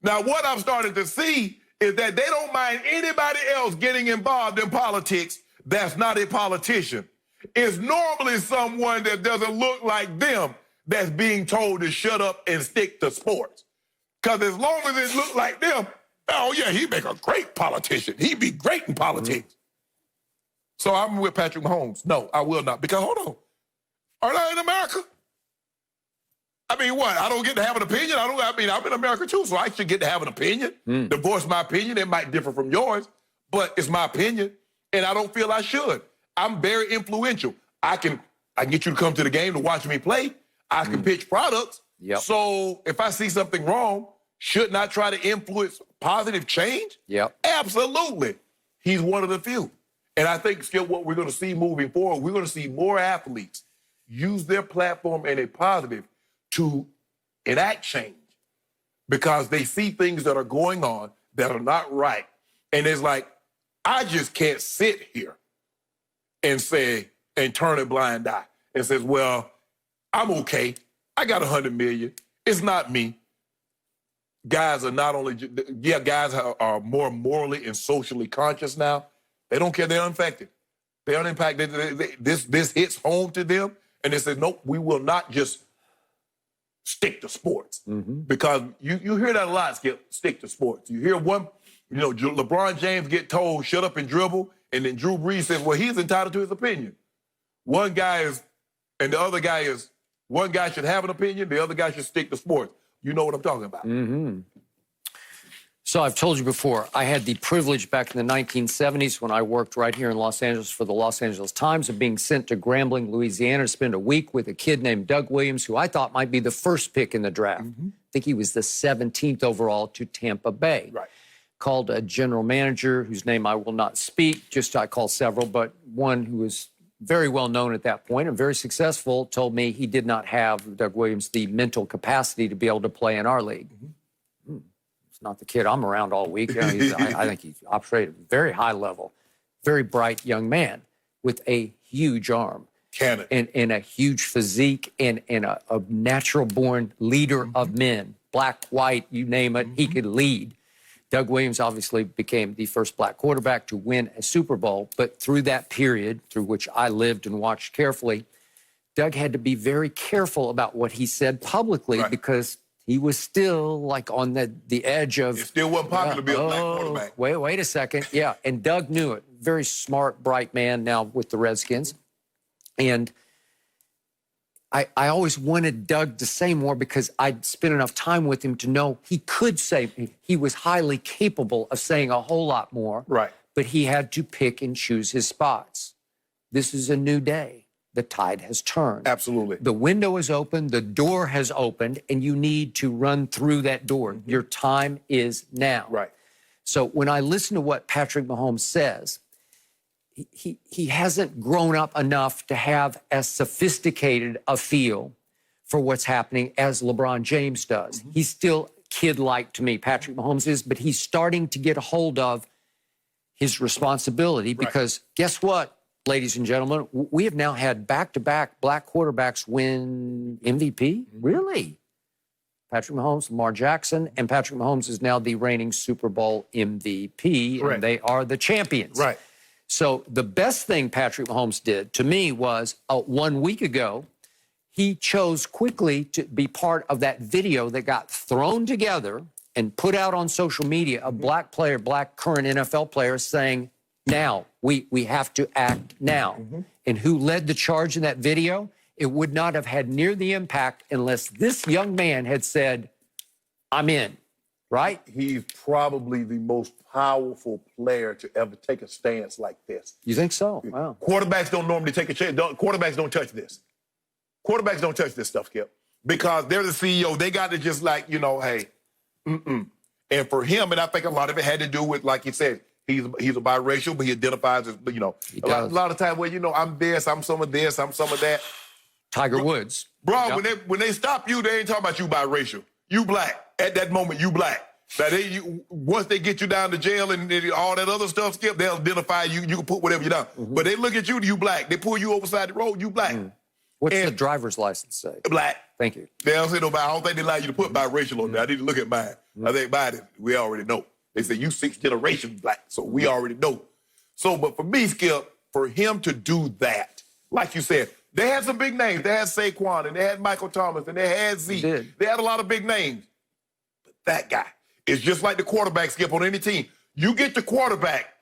Now, what I'm starting to see is that they don't mind anybody else getting involved in politics that's not a politician. It's normally someone that doesn't look like them that's being told to shut up and stick to sports. Because as long as it looks like them, oh, yeah, he'd make a great politician. He'd be great in politics. So I'm with Patrick Mahomes. No, I will not. Because, hold on. Aren't I in America? I mean, what? I don't get to have an opinion? I'm in America, too, so I should get to have an opinion. To voice my opinion. It might differ from yours, but it's my opinion, and I don't feel I should. I'm very influential. I can get you to come to the game to watch me play. I can pitch products. Yep. So if I see something wrong, shouldn't I try to influence positive change? Yep. Absolutely. He's one of the few. And I think, Skip, what we're going to see moving forward, we're going to see more athletes use their platform in a positive to enact change because they see things that are going on that are not right. And it's like, I just can't sit here and say, and turn a blind eye and says, well, I'm okay. I got $100 million. It's not me. Guys are not only, guys are more morally and socially conscious now. They don't care. They're unaffected. They're unimpacted. This hits home to them. And they say, nope, we will not just stick to sports. Because you hear that a lot, Skip, stick to sports. You hear LeBron James get told, shut up and dribble. And then Drew Brees says, well, he's entitled to his opinion. one guy is, and the other guy is, one guy should have an opinion, the other guy should stick to sports. You know what I'm talking about. Mm-hmm. So I've told you before, I had the privilege back in the 1970s when I worked right here in Los Angeles for the Los Angeles Times of being sent to Grambling, Louisiana to spend a week with a kid named Doug Williams, who I thought might be the first pick in the draft. I think he was the 17th overall to Tampa Bay. Right. Called a general manager whose name I will not speak, just I call several, but one who was very well known at that point and very successful told me he did not have, Doug Williams, the mental capacity to be able to play in our league. It's not the kid I'm around all week. I think he operated at a very high level, very bright young man with a huge arm. Cannon. And a huge physique and a natural-born leader of men, black, white, you name it, he could lead. Doug Williams obviously became the first black quarterback to win a Super Bowl, but through that period, through which I lived and watched carefully, Doug had to be very careful about what he said publicly because he was still like on the edge of... It still wasn't popular to be a black quarterback. Wait a second. Yeah, and Doug knew it. Very smart, bright man now with the Redskins. And I always wanted Doug to say more because I'd spent enough time with him to know he could say, he was highly capable of saying a whole lot more. Right. But he had to pick and choose his spots. This is a new day. The tide has turned. Absolutely. The window is open, the door has opened, and you need to run through that door. Your time is now. Right. So when I listen to what Patrick Mahomes says, he hasn't grown up enough to have as sophisticated a feel for what's happening as LeBron James does. He's still kid-like to me, Patrick Mahomes is, but he's starting to get a hold of his responsibility because guess what, ladies and gentlemen? We have now had back-to-back black quarterbacks win MVP? Really? Patrick Mahomes, Lamar Jackson, and Patrick Mahomes is now the reigning Super Bowl MVP, and they are the champions. Right. So the best thing Patrick Mahomes did to me was 1 week ago, he chose quickly to be part of that video that got thrown together and put out on social media, a black player, black current NFL player saying, now, we have to act now. And who led the charge in that video? It would not have had near the impact unless this young man had said, I'm in. Right? He's probably the most powerful player to ever take a stance like this. You think so? Wow. Quarterbacks don't normally take a chance. Quarterbacks don't touch this. Quarterbacks don't touch this stuff, Skip, because they're the CEO. They got to just like, you know, hey, And for him, and I think a lot of it had to do with, like you said, he's a biracial, but he identifies as, you know, a lot of times, well, you know, I'm this, I'm some of this, I'm some of that. Tiger Woods. Bro, when they stop you, they ain't talking about you biracial. You black. At that moment, you black. Now once they get you down to jail and all that other stuff, Skip, they'll identify you. You can put whatever you down. But they look at you, you black. They pull you over side the road, you black. What's the driver's license say? Black. Thank you. They don't say no, I don't think they allow you to put biracial on there. I need to look at mine. I think mine is, we already know. They say you 6th generation black, so we already know. So, but for me, Skip, for him to do that, like you said, they had some big names. They had Saquon, and they had Michael Thomas, and they had Zeke. They had a lot of big names. But that guy is just like the quarterback, Skip, on any team. You get the quarterback,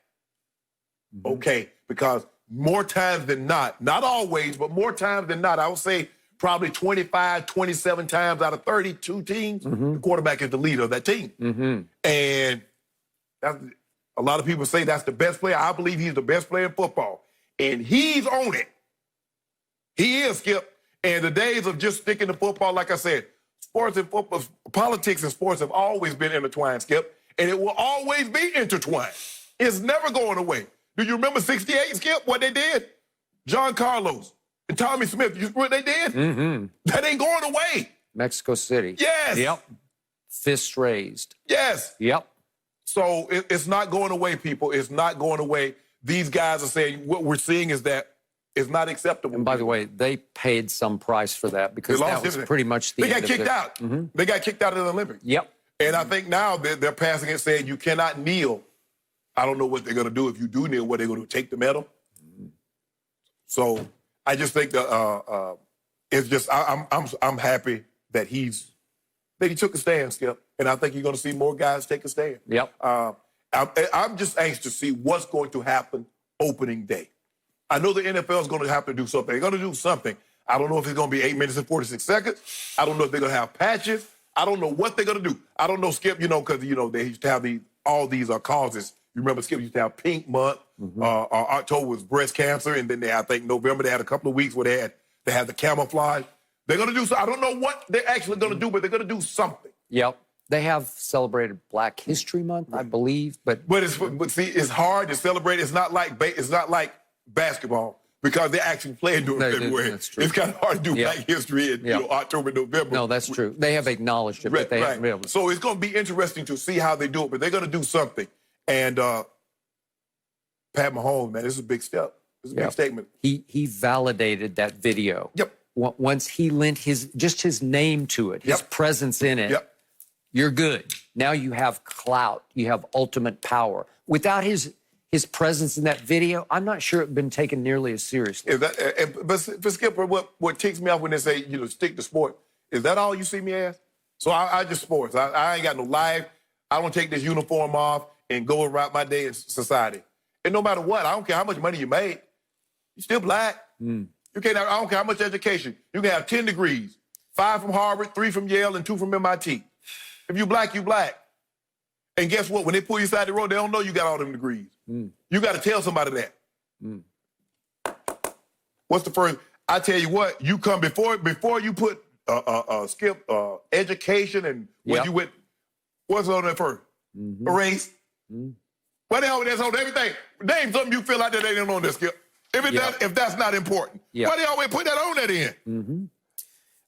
okay, because more times than not always, but more times than not, I would say probably 25, 27 times out of 32 teams, the quarterback is the leader of that team. And a lot of people say that's the best player. I believe he's the best player in football. And he's on it. He is, Skip. And the days of just sticking to football, like I said, sports and football, politics and sports have always been intertwined, Skip. And it will always be intertwined. It's never going away. Do you remember 68, Skip, what they did? John Carlos and Tommy Smith, you what they did? That ain't going away. Mexico City. Yes. Yep. Fists raised. Yes. Yep. So it's not going away, people. It's not going away. These guys are saying what we're seeing is that it's not acceptable. And by the way, they paid some price for that because that was pretty much the end of it. They got kicked out. They got kicked out of the Olympics. Yep. And I think now they're passing it saying you cannot kneel. I don't know what they're going to do if you do kneel. What they're going to do, take the medal? So I just think that it's just I'm happy that he took a stand, Skip, and I think you're going to see more guys take a stand. Yep. I'm just anxious to see what's going to happen opening day. I know the NFL is going to have to do something. They're going to do something. I don't know if it's going to be 8 minutes and 46 seconds. I don't know if they're going to have patches. I don't know what they're going to do. I don't know, Skip, because, they used to have all these causes. You remember, Skip, used to have Pink Month. October was breast cancer. And then I think November, they had a couple of weeks where they had the camouflage. They're going to do something. I don't know what they're actually going to do, but they're going to do something. Yep. They have celebrated Black History Month, I believe, but see, it's hard to celebrate. It's not like basketball because they're actually playing during February. That's true. It's kind of hard to do Black History in October, November. No, that's true. They have acknowledged it, but they haven't been able to. So it's going to be interesting to see how they do it, but they're going to do something. And Pat Mahomes, man, this is a big step. This is a big statement. He validated that video. Yep. Once he lent his name to it, his presence in it. Yep. You're good. Now you have clout. You have ultimate power. Without his presence in that video, I'm not sure it'd been taken nearly as seriously. But Skipper, what ticks me off when they say, stick to sport, is that all you see me as? So I just sports. I ain't got no life. I don't take this uniform off and go around my day in society. And no matter what, I don't care how much money you made, you're still black. You can't. I don't care how much education. You can have 10 degrees, 5 from Harvard, 3 from Yale, and 2 from MIT. If you black, you black. And guess what? When they pull you aside the road, they don't know you got all them degrees. You got to tell somebody that. What's the first? I tell you what, you come before you put Skip education and when you went. What's on there first? Race. What the hell that's on everything? Name something you feel like that ain't on there, Skip. If that's not important, why do you always put that on that end?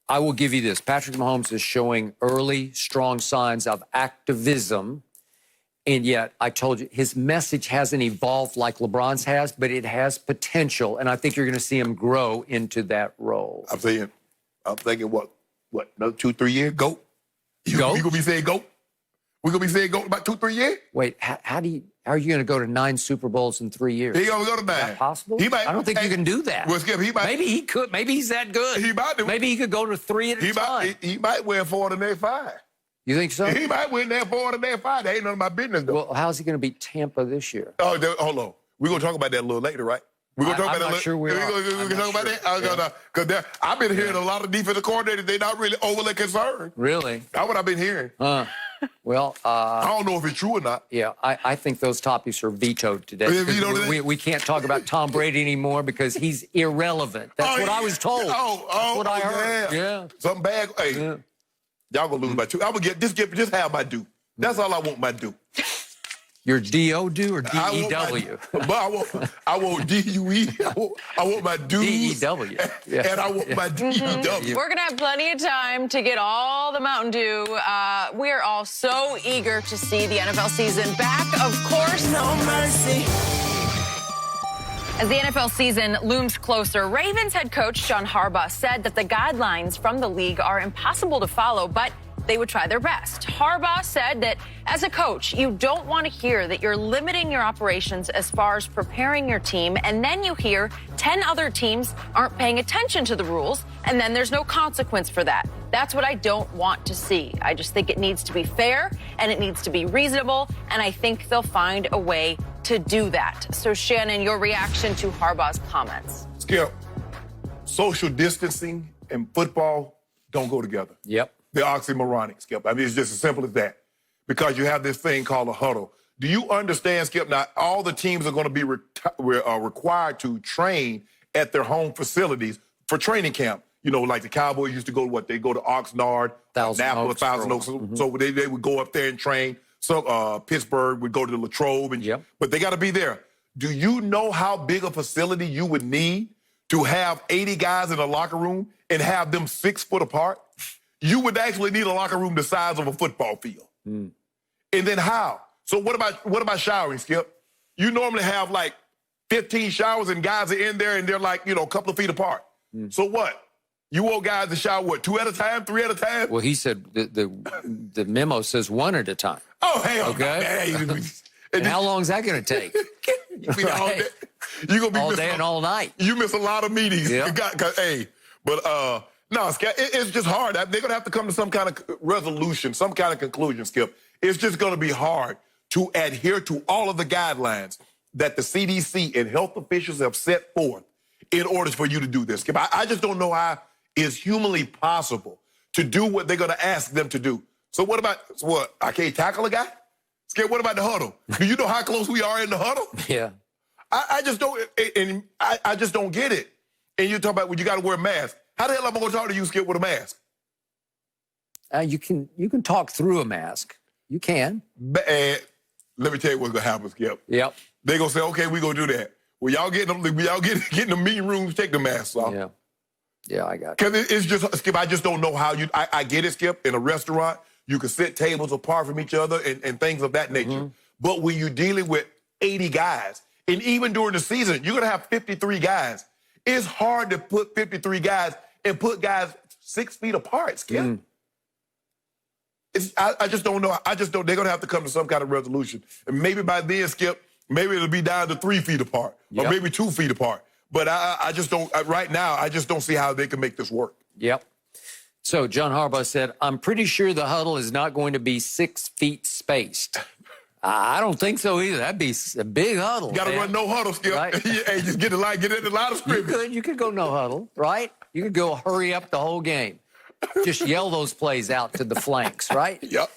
I will give you this. Patrick Mahomes is showing early, strong signs of activism. And yet, I told you, his message hasn't evolved like LeBron's has, but it has potential. And I think you're going to see him grow into that role. I'm thinking what, another 2-3 years? GOAT? You going to be saying GOAT? We're going to be saying GOAT in about 2-3 years? Wait, how are you going to go to 9 Super Bowls in 3 years? He going to go to 9. Is that possible? I don't think you can do that. Well, Skip, maybe he could. Maybe he's that good. He might do. Maybe he could go to 3 at a time. He might win 4 in the next 5. You think so? He might win that 4 in the next 5. That ain't none of my business, though. Well, how's he going to beat Tampa this year? Oh, hold on. We're going to talk about that a little later, right? We're going to talk about that. I'm not sure we are. We're going to talk about that? Because I've been hearing a lot of defensive coordinators, they're not really overly concerned. Really? That's what I've been hearing. Well, I don't know if it's true or not. Yeah, I think those topics are vetoed today. We can't talk about Tom Brady anymore because he's irrelevant. That's what I was told. That's what I heard. Yeah. Something bad. Hey, y'all gonna lose by 2. I'm gonna just have my due. That's all I want my due. Your D-O do or D-E-W? I want D-U-E. I want my dues. D-E-W. Yeah. And I want my D-E-W. We're going to have plenty of time to get all the Mountain Dew. We are all so eager to see the NFL season back, of course. No mercy. As the NFL season looms closer, Ravens head coach John Harbaugh said that the guidelines from the league are impossible to follow, but they would try their best. Harbaugh said that as a coach, you don't want to hear that you're limiting your operations as far as preparing your team, and then you hear 10 other teams aren't paying attention to the rules, and then there's no consequence for that. That's what I don't want to see. I just think it needs to be fair, and it needs to be reasonable, and I think they'll find a way to do that. So, Shannon, your reaction to Harbaugh's comments? Skip, social distancing and football don't go together. Yep. They're oxymoronic, Skip. I mean, it's just as simple as that. Because you have this thing called a huddle. Do you understand, Skip? Now, all the teams are going to be required to train at their home facilities for training camp. Like the Cowboys used to go to They go to Oxnard, Napa, Thousand Oaks. So they would go up there and train. So Pittsburgh would go to the Latrobe. But they got to be there. Do you know how big a facility you would need to have 80 guys in a locker room and have them 6 foot apart? You would actually need a locker room the size of a football field. And then how? So what about showering, Skip? You normally have like 15 showers and guys are in there and they're like, a couple of feet apart. So what? You want guys to shower, 2 at a time, 3 at a time? Well, he said the memo says 1 at a time. Oh, hell. Okay. And how long is that going to take? You're going to be all day and all night. You miss a lot of meetings. Yeah. No, Skip, it's just hard. They're going to have to come to some kind of resolution, some kind of conclusion, Skip. It's just going to be hard to adhere to all of the guidelines. that the CDC and health officials have set forth in order for you to do this. Skip, I just don't know how it's humanly possible to do what they're going to ask them to do. So what about, what, I can't tackle a guy? Skip, what about the huddle? Do you know how close we are in the huddle? Yeah. I just don't, and I just don't get it. And you talk about when you got to wear a mask. How the hell am I going to talk to you, Skip, with a mask? You can talk through a mask. You can. Let me tell you what's going to happen, Skip. Yep. They're going to say, okay, we're going to do that. Well, y'all get in the meeting rooms, take the masks off. Yeah. Yeah, I got you. Because it's just, Skip, I just don't know how you, I get it, Skip, in a restaurant, you can sit tables apart from each other and things of that nature. Mm-hmm. But when you're dealing with 80 guys, and even during the season, you're going to have 53 guys. It's hard to put 53 guys and put guys 6 feet apart, Skip. Mm. I just don't know. They're going to have to come to some kind of resolution. And maybe by then, Skip, maybe it'll be down to 3 feet apart or maybe 2 feet apart. But I just don't, right now, I just don't see how they can make this work. Yep. So John Harbaugh said, I'm pretty sure the huddle is not going to be 6 feet spaced. I don't think so either. That'd be a big huddle. You got to run no huddle, Skip. Right? Hey, just get in the line of scrimmage. You could go no huddle, right? You could go hurry up the whole game. Just yell those plays out to the flanks, right? Yep.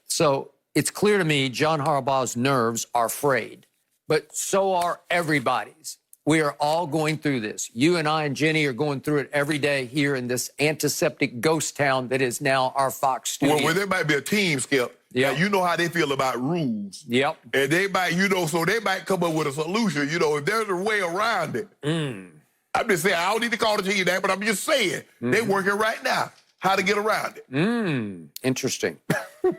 So it's clear to me John Harbaugh's nerves are frayed, but so are everybody's. We are all going through this. You and I and Jenny are going through it every day here in this antiseptic ghost town that is now our Fox studio. Well, there might be a team, Skip. Yeah, you know how they feel about rules. Yep. And they might, so they might come up with a solution, if there's a way around it. Mm. I'm just saying, I don't need to call the team that, but I'm just saying, they're working right now how to get around it. Interesting.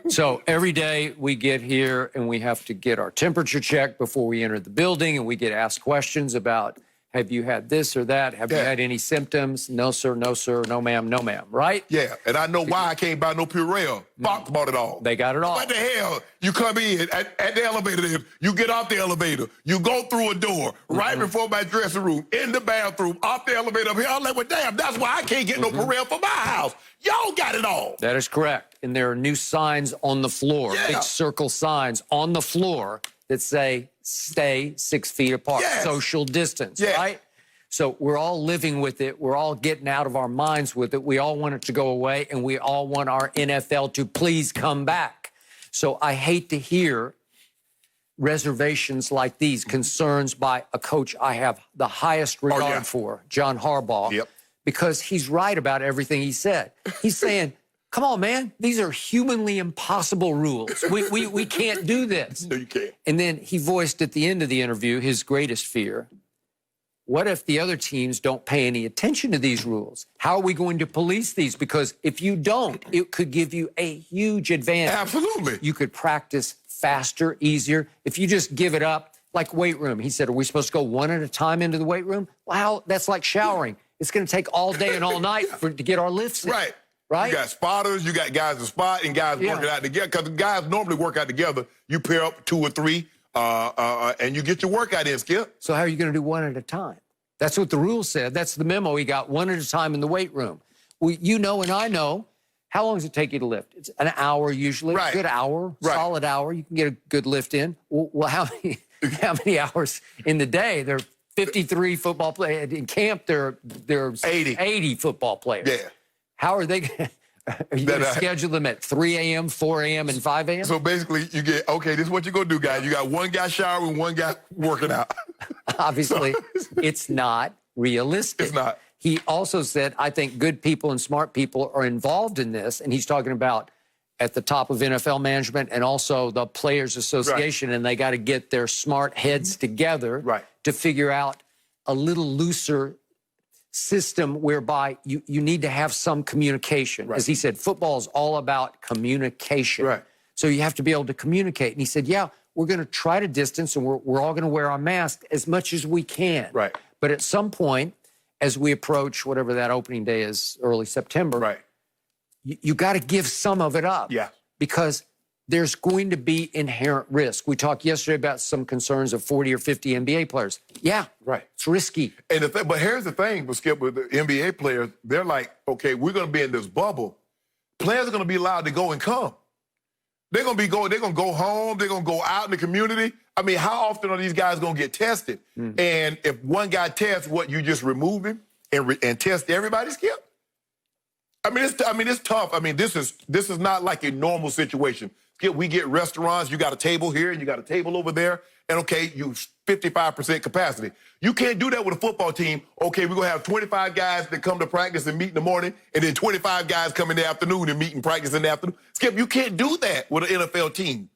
So every day we get here and we have to get our temperature checked before we enter the building, and we get asked questions about, have you had this or that? Have you had any symptoms? No, sir, no, ma'am, no, ma'am, right? Yeah, and I know why I can't buy no Purell. Fox bought it all. They got it all. What the hell? You come in at the elevator, you get off the elevator, you go through a door, right before my dressing room, in the bathroom, off the elevator up here. I'm like, well, damn, that's why I can't get no Purell for my house. Y'all got it all. That is correct. And there are new signs on the floor, big circle signs on the floor that say, stay 6 feet apart, social distance, right? So we're all living with it. We're all getting out of our minds with it. We all want it to go away, and we all want our NFL to please come back. So I hate to hear reservations like these, concerns by a coach I have the highest regard for, John Harbaugh, because he's right about everything he said. He's saying, come on, man, these are humanly impossible rules. We can't do this. No, you can't. And then he voiced at the end of the interview his greatest fear. What if the other teams don't pay any attention to these rules? How are we going to police these? Because if you don't, it could give you a huge advantage. Absolutely. You could practice faster, easier. If you just give it up, like weight room. He said, are we supposed to go one at a time into the weight room? Wow, that's like showering. It's going to take all day and all night to get our lifts in. Right. Right? You got spotters, you got guys to spot, and guys working out together. Because the guys normally work out together. You pair up 2 or 3, and you get your workout in, Skip. So how are you going to do one at a time? That's what the rule said. That's the memo he got, one at a time in the weight room. Well, you know and I know, how long does it take you to lift? It's an hour usually, a good hour, solid hour. You can get a good lift in. Well, how many hours in the day? There are 53 football players. In camp, there's 80 football players. Yeah. How are they are you going to schedule them at 3 a.m., 4 a.m., and 5 a.m.? So basically, you get, okay, this is what you're going to do, guys. You got one guy showering, one guy working out. Obviously, it's not realistic. It's not. He also said, I think good people and smart people are involved in this, and he's talking about at the top of NFL management and also the Players Association, and they got to get their smart heads together to figure out a little looser system whereby you need to have some communication. As he said, football is all about communication. So you have to be able to communicate. And he said, yeah, we're going to try to distance, and we're all going to wear our mask as much as we can. But at some point, as we approach whatever that opening day is, early September, you got to give some of it up. Because there's going to be inherent risk. We talked yesterday about some concerns of 40 or 50 NBA players. It's risky. And but here's the thing, Skip, with the NBA players, they're like, okay, we're going to be in this bubble. Players are going to be allowed to go and come. They're going to go home. They're going to go out in the community. I mean, how often are these guys going to get tested? And if one guy tests, what, you just remove him and test everybody, Skip? I mean, it's tough. I mean, this is not like a normal situation. Skip, we get restaurants, you got a table here and you got a table over there, and okay, you 55% capacity. You can't do that with a football team. Okay, we're going to have 25 guys that come to practice and meet in the morning, and then 25 guys come in the afternoon and meet and practice in the afternoon. Skip, you can't do that with an NFL team.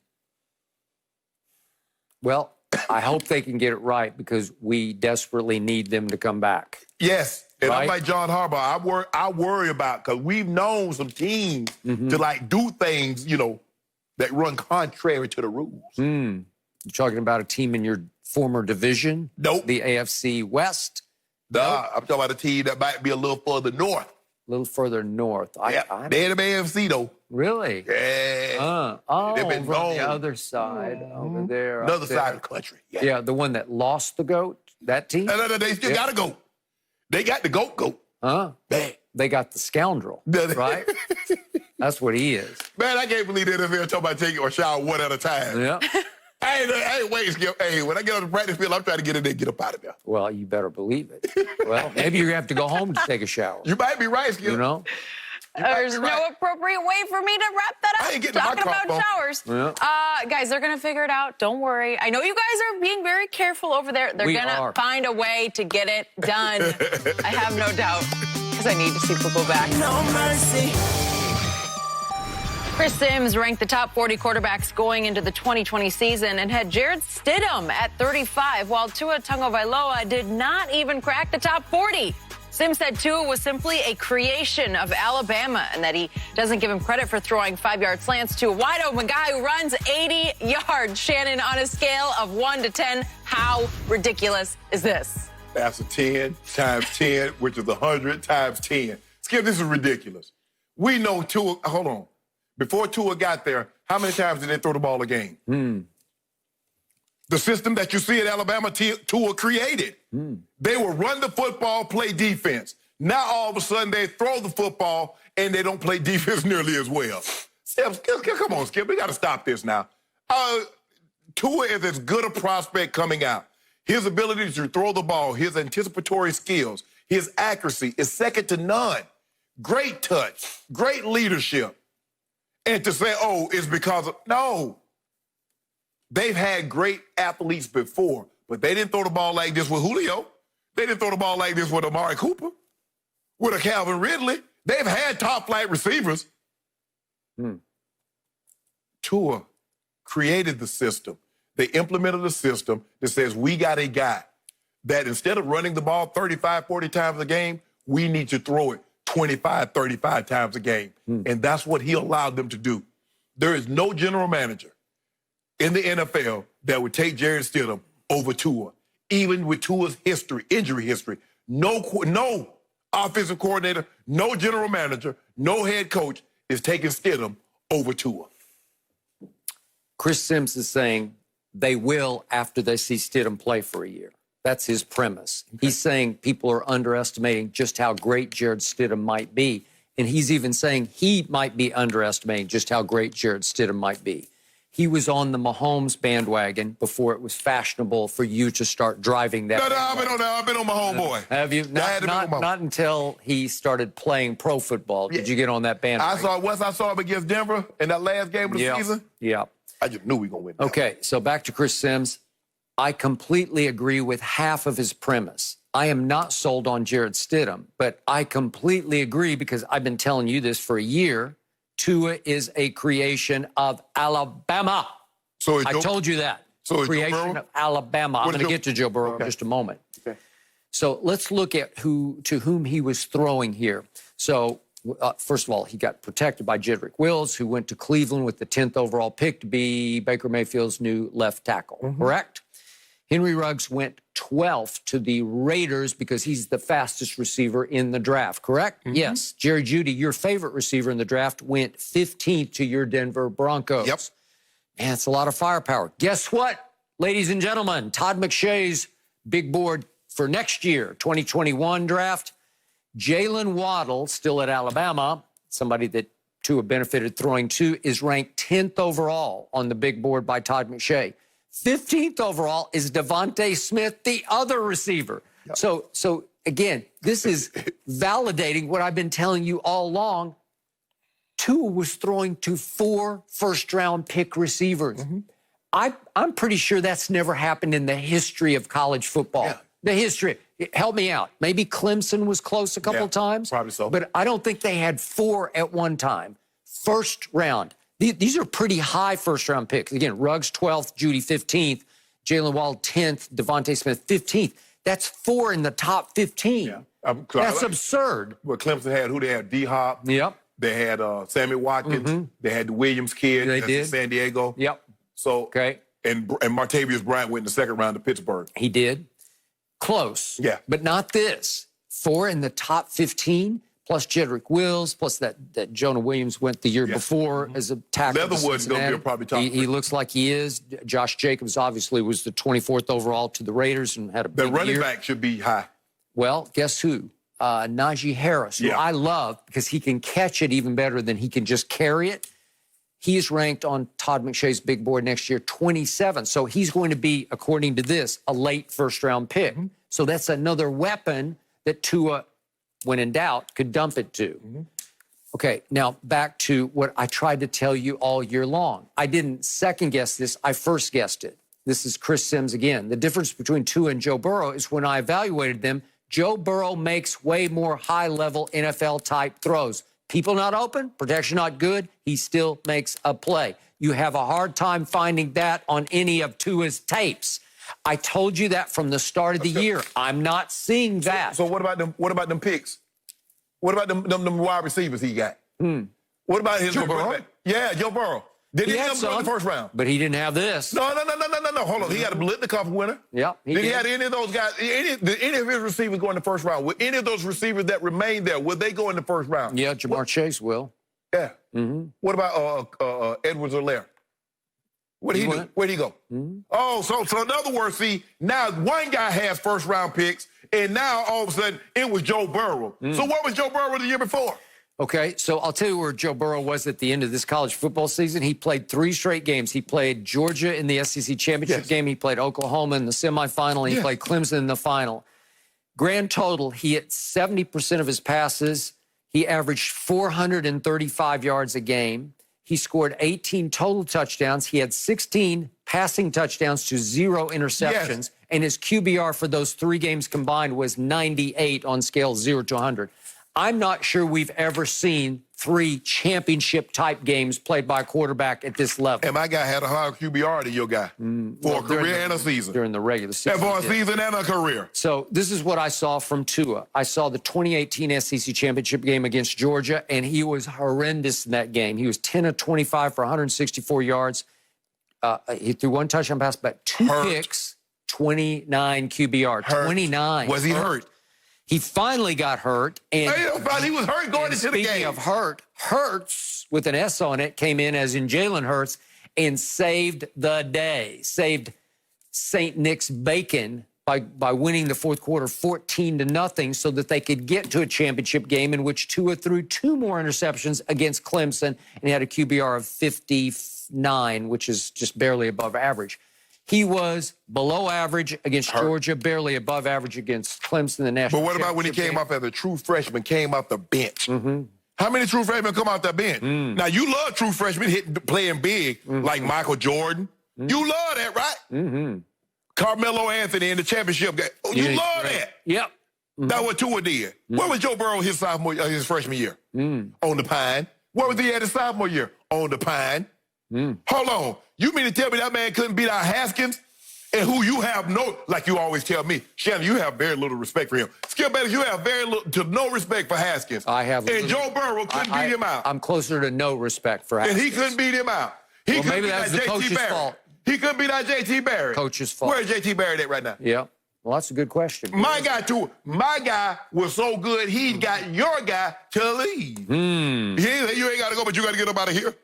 Well, I hope they can get it right because we desperately need them to come back. Yes, and right? I'm like John Harbaugh. I worry about, because we've known some teams to like do things, you know, that run contrary to the rules. You're talking about a team in your former division? Nope. The AFC West? Nah, I'm talking about a team that might be a little further north. A little further north. They're in the AFC, though. Really? Yeah. They've been over gone. the other side, over there. Another up there. side of the country. Yeah, the one that lost the GOAT, that team? No, they still got to go. They got the goat. Huh? Man. They got the scoundrel, right? That's what he is. Man, I can't believe the NFL talking about taking or shower one at a time. Yeah. Hey, wait, Skip. Hey, when I get on the practice field, I'm trying to get in there and get up out of there. Well, you better believe it. Well, maybe you're going to have to go home to take a shower. You might be right, Skip. You know? There's no appropriate way for me to wrap that up. I ain't getting Talking my about showers. Yeah. Guys, they're going to figure it out. Don't worry. I know you guys are being very careful over there. They're going to find a way to get it done. I have no doubt, because I need to see people back. No mercy. Chris Sims ranked the top 40 quarterbacks going into the 2020 season and had Jarrett Stidham at 35, while Tua Tagovailoa did not even crack the top 40. Sims said Tua was simply a creation of Alabama and that he doesn't give him credit for throwing 5-yard slants to a wide-open guy who runs 80 yards. Shannon, on a scale of 1 to 10, how ridiculous is this? That's a 10 times 10, which is 100 times 10. Skip, this is ridiculous. We know Tua, hold on. Before Tua got there, how many times did they throw the ball a game? The system that you see at Alabama, Tua created. They will run the football, play defense. Now, all of a sudden, they throw the football, and they don't play defense nearly as well. Skip, come on, Skip. We got to stop this now. Tua is as good a prospect coming out. His ability to throw the ball, his anticipatory skills, his accuracy is second to none. Great touch, great leadership. And to say, oh, it's because of, no. They've had great athletes before, but they didn't throw the ball like this with Julio. They didn't throw the ball like this with Amari Cooper, with a Calvin Ridley. They've had top-flight receivers. Tua created the system. They implemented a system that says we got a guy that instead of running the ball 35, 40 times a game, we need to throw it 25, 35 times a game. And that's what he allowed them to do. There is no general manager in the NFL that would take Jarrett Stidham over Tua, even with Tua's history, injury history. No offensive coordinator, no general manager, no head coach is taking Stidham over Tua. Chris Sims is saying they will after they see Stidham play for a year. That's his premise. Okay. He's saying people are underestimating just how great Jarrett Stidham might be. And he's even saying he might be underestimating just how great Jarrett Stidham might be. He was on the Mahomes bandwagon before it was fashionable for you to start driving that. No, I've been on my homeboy. Have you? Not until he started playing pro football did you get on that bandwagon. I saw him against Denver in that last game of the season. Yeah. I just knew we were going to win. Okay, so back to Chris Sims. I completely agree with half of his premise. I am not sold on Jarrett Stidham, but I completely agree because I've been telling you this for a year. Tua is a creation of Alabama. So I told you that. So creation of Alabama. I'm going to get to Joe Burrow in just a moment. Okay. So let's look at to whom he was throwing here. So first of all, he got protected by Jedrick Wills, who went to Cleveland with the 10th overall pick to be Baker Mayfield's new left tackle, correct? Henry Ruggs went 12th to the Raiders because he's the fastest receiver in the draft, correct? Yes. Jerry Jeudy, your favorite receiver in the draft, went 15th to your Denver Broncos. Yep. Man, it's a lot of firepower. Guess what, ladies and gentlemen? Todd McShay's big board for next year, 2021 draft. Jalen Waddle, still at Alabama, somebody that Tua benefited throwing to, is ranked 10th overall on the big board by Todd McShay. 15th overall is Devontae Smith, the other receiver. Yep. So again, this is validating what I've been telling you all along. Tua was throwing to 4 first-round pick receivers. I'm pretty sure that's never happened in the history of college football. Yeah. The history. Help me out. Maybe Clemson was close a couple times. Probably so. But I don't think they had 4 at one time. First round. These are pretty high first-round picks. Again, Ruggs 12th, Judy 15th, Jalen Wald 10th, Devontae Smith 15th. That's 4 in the top 15. Yeah. That's absurd. Well, Clemson had who they had? D-Hop. Yep. They had Sammy Watkins. They had the Williams kid. They did. In San Diego. Yep. So, okay. And Martavius Bryant went in the second round to Pittsburgh. He did. Close. Yeah. But not this. 4 in the top 15, plus Jedrick Wills, plus that Jonah Williams went the year before as a tackle. Leatherwood's going to be probably top. He looks like he is. Josh Jacobs obviously was the 24th overall to the Raiders and had a big year. The running back should be high. Well, guess who? Najee Harris, who I love because he can catch it even better than he can just carry it. He is ranked on Todd McShay's big board next year, 27. So he's going to be, according to this, a late first-round pick. So that's another weapon that Tua, when in doubt, could dump it to. Okay, now back to what I tried to tell you all year long. I didn't second-guess this. I first guessed it. This is Chris Sims again. The difference between Tua and Joe Burrow is when I evaluated them, Joe Burrow makes way more high-level NFL-type throws. People not open, protection not good, he still makes a play. You have a hard time finding that on any of Tua's tapes. I told you that from the start of the year. I'm not seeing that. So what about them? What about them picks? What about them wide receivers he got? What about his Joe Burrow? Yeah, Joe Burrow. Did he have some in the first round? But he didn't have this. No. Hold on. He had a Blitnikoff winner. Yep. Did he have any of those guys? Did any of his receivers go in the first round? Would any of those receivers that remain there, would they go in the first round? Yeah, Jamar Chase will. Yeah. What about Edwards-Helaire? Where'd he do? Where'd he go? Oh, so in other words, see, now one guy has first round picks, and now all of a sudden it was Joe Burrow. So what was Joe Burrow the year before? Okay, so I'll tell you where Joe Burrow was at the end of this college football season. He played 3 straight games. He played Georgia in the SEC championship game. He played Oklahoma in the semifinal. And he played Clemson in the final. Grand total, he hit 70% of his passes. He averaged 435 yards a game. He scored 18 total touchdowns. He had 16 passing touchdowns to 0 interceptions. And his QBR for those 3 games combined was 98 on scale 0 to 100. I'm not sure we've ever seen 3 championship-type games played by a quarterback at this level. And my guy had a higher QBR than your guy for a career and a season. During the regular season. And for a season and a career. So this is what I saw from Tua. I saw the 2018 SEC championship game against Georgia, and he was horrendous in that game. He was 10 of 25 for 164 yards. He threw 1 touchdown pass, but 2 picks, 29 QBR. 29. Was he hurt? He finally got hurt. And he was hurt going into the game. Speaking of hurt, Hurts, with an S on it, came in as in Jalen Hurts and saved the day. Saved St. Nick's Bacon by winning the fourth quarter 14-0 so that they could get to a championship game in which Tua threw 2 more interceptions against Clemson, and he had a QBR of 59, which is just barely above average. He was below average against Georgia, barely above average against Clemson, the national. But what about when he came up as a true freshman, came off the bench? How many true freshmen come off the bench? Now, you love true freshmen playing big, like Michael Jordan. You love that, right? Carmelo Anthony in the championship game. You love that. Yep. That's what Tua did. Where was Joe Burrow his freshman year? On the Pine. Where was he at his sophomore year? On the Pine. Hold on. You mean to tell me that man couldn't beat out Haskins? And who you have like you always tell me, Shannon, you have very little respect for him. Skip Bayless, you have very little to no respect for Haskins. I have. And Joe Burrow couldn't beat him out. I'm closer to no respect for Haskins. And he couldn't beat him out. Well, maybe that's the coach's fault. He couldn't beat out J.T. Barrett. Coach's fault. Where's J.T. Barrett at right now? Yeah. Well, that's a good question. My guy was so good, he got your guy to leave. You ain't got to go, but you got to get up out of here.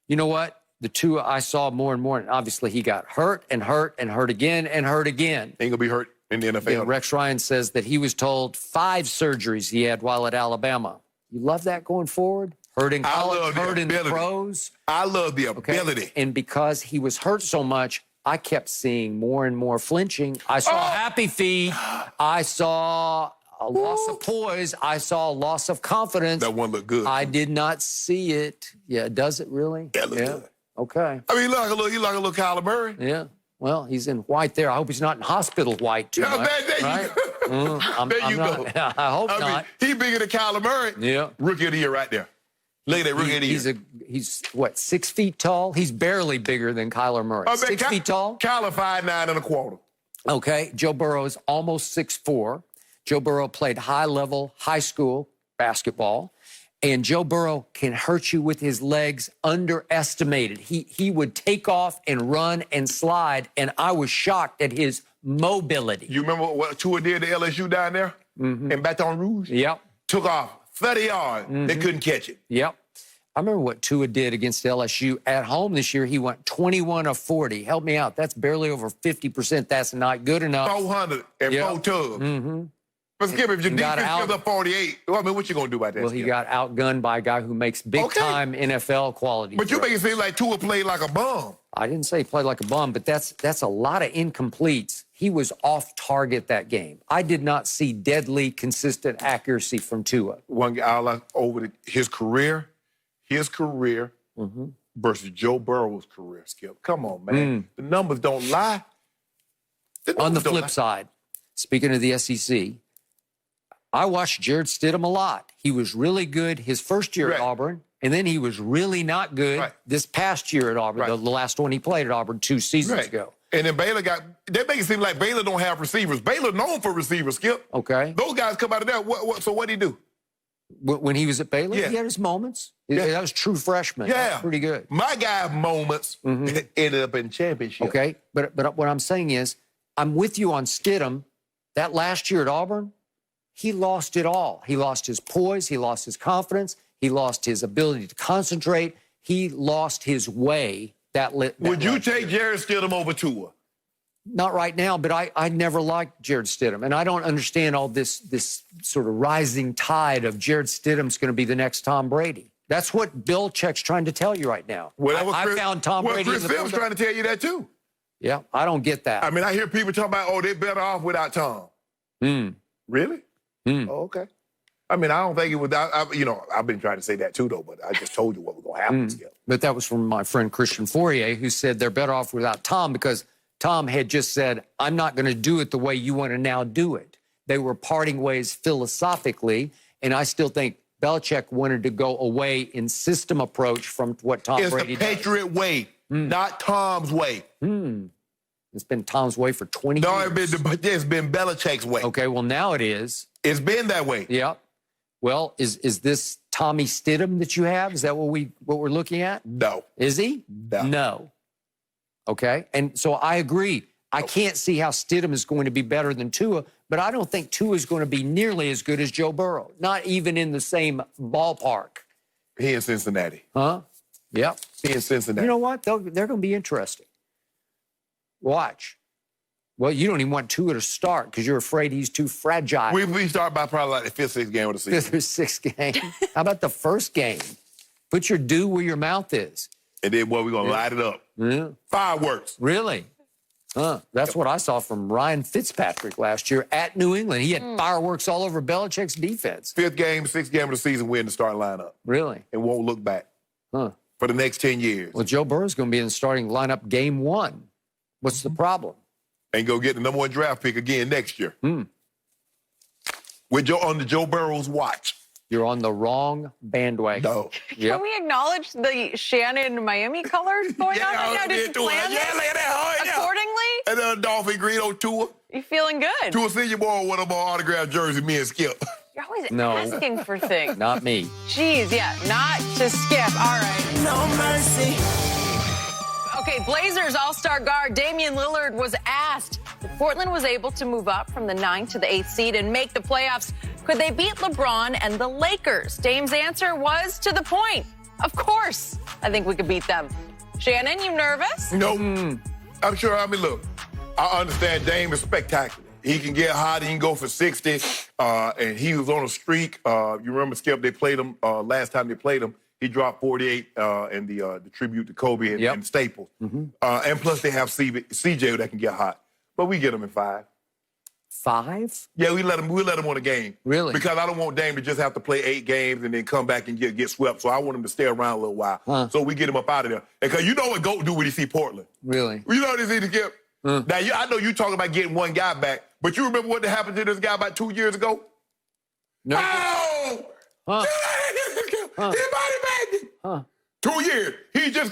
You know what? The Tua I saw more and more, and obviously he got hurt and hurt and hurt again and hurt again. Ain't going to be hurt in the NFL. You know, Rex Ryan says that he was told 5 surgeries he had while at Alabama. You love that going forward? Hurt in I college, love the hurt in the ability. pros. I love the Okay? ability. And because he was hurt so much, I kept seeing more and more flinching. I saw happy feet. I saw a loss of poise. I saw a loss of confidence. That one looked good. I did not see it. Yeah, does it really? Yeah, it looked good. Okay. I mean, he like a little Kyler Murray. Yeah. Well, he's in white there. I hope he's not in hospital white too much. There right? you go. There you go. I hope I not. mean, he bigger than Kyler Murray. Yeah. Rookie of the year right there. Look at that rookie of the year. He's what, 6 feet tall? He's barely bigger than Kyler Murray. 6 feet tall? Kyler 5'9 1/4. Okay. Joe Burrow is almost 6'4". Joe Burrow played high-level, high school basketball. And Joe Burrow can hurt you with his legs underestimated. He would take off and run and slide, and I was shocked at his mobility. You remember what Tua did to LSU down there in Baton Rouge? Yep. Took off 30 yards. They couldn't catch it. Yep. I remember what Tua did against LSU at home this year. He went 21 of 40. Help me out. That's barely over 50%. That's not good enough. 400 and 4 tubs. But Skip, if your defense gives up 48, I mean, what you going to do about that, Well, Skip? he got outgunned by a guy who makes big-time NFL quality. But you throws. make it seem like Tua played like a bum. I didn't say he played like a bum, but that's a lot of incompletes. He was off target that game. I did not see deadly, consistent accuracy from Tua. One guy over his career versus Joe Burrow's career, Skip. Come on, man. The numbers don't lie. On the flip side, speaking of the SEC, I watched Jarrett Stidham a lot. He was really good his first year at Auburn, and then he was really not good this past year at Auburn, the last one he played at Auburn 2 seasons ago. And then Baylor they make it seem like Baylor don't have receivers. Baylor known for receivers, Skip. Okay. Those guys come out of there. So what'd he do? When he was at Baylor, Yeah. he had his moments. Yeah. That was true freshman. Yeah. That was pretty good. My guy moments ended up in championship. Okay, but what I'm saying is, I'm with you on Stidham. That last year at Auburn, he lost it all. He lost his poise. He lost his confidence. He lost his ability to concentrate. He lost his way. Would you take Jarrett Stidham over Tua? Not right now, but I never liked Jarrett Stidham. And I don't understand all this sort of rising tide of Jarrett Stidham's going to be the next Tom Brady. That's what Belichick's trying to tell you right now. I found Tom Brady. Chris Phillips trying to tell you that too. Yeah, I don't get that. I mean, I hear people talking about, they're better off without Tom. Really? Oh, okay. I mean, I don't think it was. I've been trying to say that too, though. But I just told you what was going to happen. Skip. But that was from my friend Christian Fourier, who said they're better off without Tom because Tom had just said, I'm not going to do it the way you want to now do it. They were parting ways philosophically, and I still think Belichick wanted to go away in system approach from what Tom Brady does. It's the Patriot way, not Tom's way. It's been Tom's way for 20 years. No, it's been Belichick's way. Okay, well, now it is. It's been that way. Yeah. Well, is this Tommy Stidham that you have? Is that what we're looking at? No. Is he? No. Okay. And so I agree. I can't see how Stidham is going to be better than Tua, but I don't think Tua is going to be nearly as good as Joe Burrow. Not even in the same ballpark. He in Cincinnati. Huh? Yep. He in Cincinnati. You know what? They're going to be interesting. Watch. Well, you don't even want Tua to start because you're afraid he's too fragile. We start by probably like the 5th, 6th game of the season. 5th or 6th game. How about the first game? Put your due where your mouth is. And then, we're going to light it up. Yeah. Fireworks. Really? That's what I saw from Ryan Fitzpatrick last year at New England. He had fireworks all over Belichick's defense. 5th game, 6th game of the season, we're in the starting lineup. Really? And won't look back for the next 10 years. Well, Joe Burrow's going to be in the starting lineup game 1. What's the problem? And go get the #1 draft pick again next year. On the Joe Burrow's watch. You're on the wrong bandwagon. No. Can we acknowledge the Shannon Miami colors going on right now? Did you plan this look at that. accordingly? And then Dolphin Green on Tua. You feeling good? Tua Senior Bowl, one of our autographed jerseys, me and Skip. You're always No. asking for things. Not me. Jeez, yeah, not to skip. All right. No mercy. Okay, Blazers all-star guard Damian Lillard was asked if Portland was able to move up from the 9th to the 8th seed and make the playoffs. Could they beat LeBron and the Lakers? Dame's answer was to the point. Of course, I think we could beat them. Shannon, you nervous? Nope. I'm sure. I mean, look, I understand Dame is spectacular. He can get hot. He can go for 60. And he was on a streak. You remember, Skip, they played him last time they played him. He dropped 48 in the tribute to Kobe and Staples. And plus they have CJ that can get hot. But we get him in 5. 5? Yeah, we let him on the game. Really? Because I don't want Dame to just have to play 8 games and then come back and get swept. So I want him to stay around a little while. So we get him up out of there. Because you know what GOAT do when he see Portland. Really? You know what he see to get. Now, I know you talking about getting one guy back, but you remember what happened to this guy about 2 years ago? No. Oh! Anybody back? 2 years. He just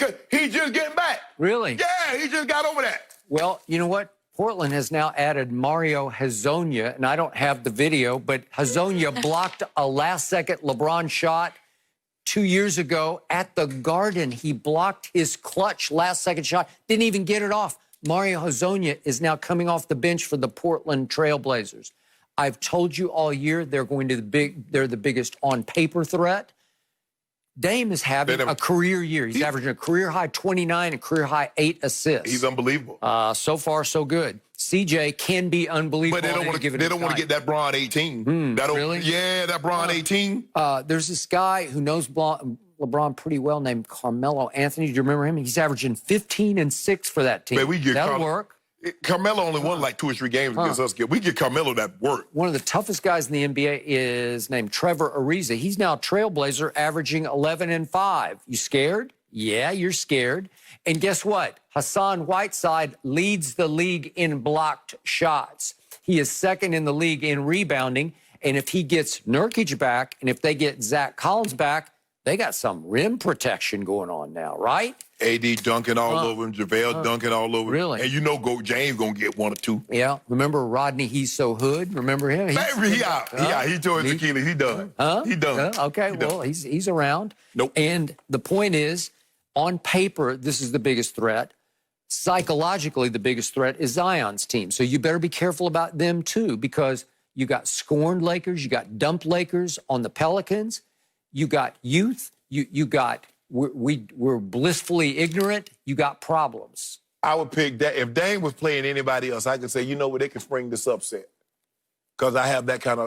getting back. Really? Yeah, he just got over that. Well, you know what? Portland has now added Mario Hezonja, and I don't have the video, but Hezonja blocked a last-second LeBron shot 2 years ago at the Garden. He blocked his clutch last-second shot, didn't even get it off. Mario Hezonja is now coming off the bench for the Portland Trailblazers. I've told you all year they're the biggest on-paper threat. Dame is having a career year. He's averaging a career-high 29 and career-high 8 assists. He's unbelievable. So far, so good. CJ can be unbelievable. But they don't want to get that Bron 18. Really? Yeah, that Bron 18. There's this guy who knows LeBron pretty well named Carmelo Anthony. Do you remember him? He's averaging 15 and 6 for that team. Man, that'll work. Carmelo only won like 2 or 3 games against us. We get Carmelo that work. One of the toughest guys in the NBA is named Trevor Ariza. He's now a Trailblazer, averaging 11 and 5. You scared? Yeah, you're scared. And guess what? Hassan Whiteside leads the league in blocked shots. He is second in the league in rebounding. And if he gets Nurkic back, and if they get Zach Collins back, they got some rim protection going on now, right? AD dunking all over him, JaVale dunking all over him. Really? And you know James going to get 1 or 2. Yeah. Remember Rodney He's So Hood? Remember him? He out. He tore his Achilles. He done. He done. Okay, well, he's around. Nope. And the point is, on paper, this is the biggest threat. Psychologically, the biggest threat is Zion's team. So you better be careful about them, too, because you got scorned Lakers, you got dumped Lakers on the Pelicans, you got youth, you got we're blissfully ignorant, you got problems. I would pick that. If Dame was playing anybody else, I could say, you know what, they can spring this upset. Because I have that kind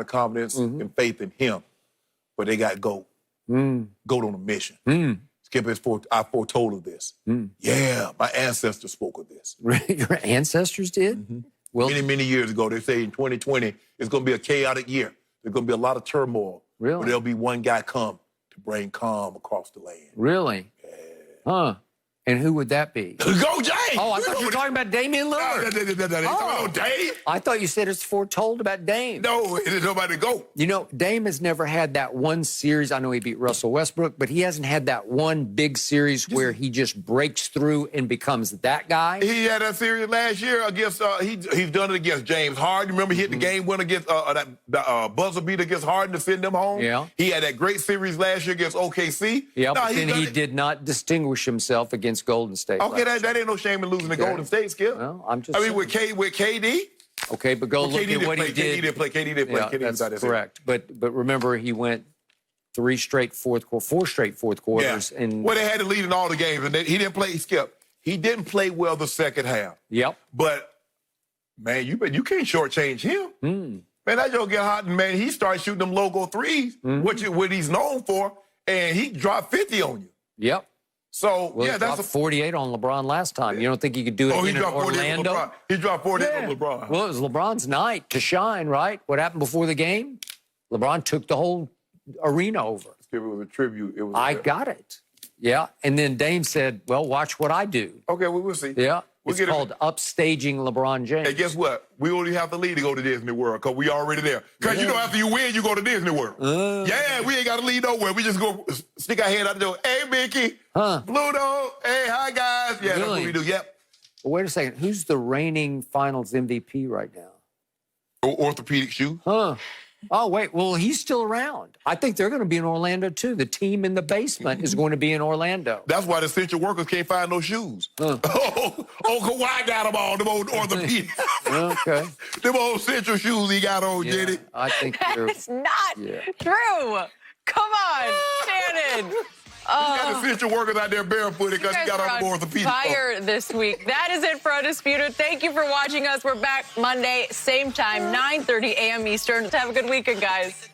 of confidence and faith in him. But they got GOAT. GOAT on a mission. Skip, I foretold of this. Yeah, my ancestors spoke of this. Your ancestors did? Well, many years ago, they say in 2020, it's going to be a chaotic year. There's going to be a lot of turmoil. Really? But there'll be one guy come to bring calm across the land. Really? Yeah. Huh. And who would that be? Go James! Oh, I thought you were talking about Damian Lillard. Dame? I thought you said it's foretold about Dame. No, there's nobody to go. You know, Dame has never had that one series. I know he beat Russell Westbrook, but he hasn't had that one big series where he just breaks through and becomes that guy. He had that series last year against, he's done it against James Harden. Remember he hit the game winner against, that buzzer beater against Harden to send them home? Yeah. He had that great series last year against OKC. Yeah, but then he did not distinguish himself against Golden State. Okay, that ain't no shame in losing to Golden State, Skip. Well, I'm just with KD. Okay, but go look at what he did. KD didn't play. Yeah, that's correct. But remember, he went 4 straight fourth quarters. Yeah. And well, they had to lead in all the games, and he didn't play. Skip. He didn't play well the second half. Yep. But man, you can't shortchange him. Man, that joke get hot, and man, he started shooting them logo threes, what he's known for, and he dropped 50 on you. Yep. So, well, yeah, that's 48 on LeBron last time. You don't think he could do it again in Orlando? He dropped 48 on LeBron. Well, it was LeBron's night to shine, right? What happened before the game? LeBron took the whole arena over. It was a tribute. I got it. Yeah. And then Dame said, well, watch what I do. Okay, well, we'll see. Yeah. It's called upstaging LeBron James. And guess what? We only have to lead to go to Disney World because we already there. Because, you know, after you win, you go to Disney World. Yeah, we ain't got to lead nowhere. We just go stick our head out the door. Hey, Mickey. Pluto. Hey, hi, guys. Yeah, that's what we do. Yep. Well, wait a second. Who's the reigning finals MVP right now? Orthopedic shoe. Oh, wait. Well, he's still around. I think they're going to be in Orlando, too. The team in the basement is going to be in Orlando. That's why the essential workers can't find no shoes. Kawhi got them all, them old orthopedic. Okay. Them old essential shoes he got on, Jenny. I think That's not true. Come on, Shannon. You got essential workers out there barefooted because you got all the orthopedic. Fire this week. That is it for Undisputed. Thank you for watching us. We're back Monday, same time, 9:30 a.m. Eastern. Have a good weekend, guys.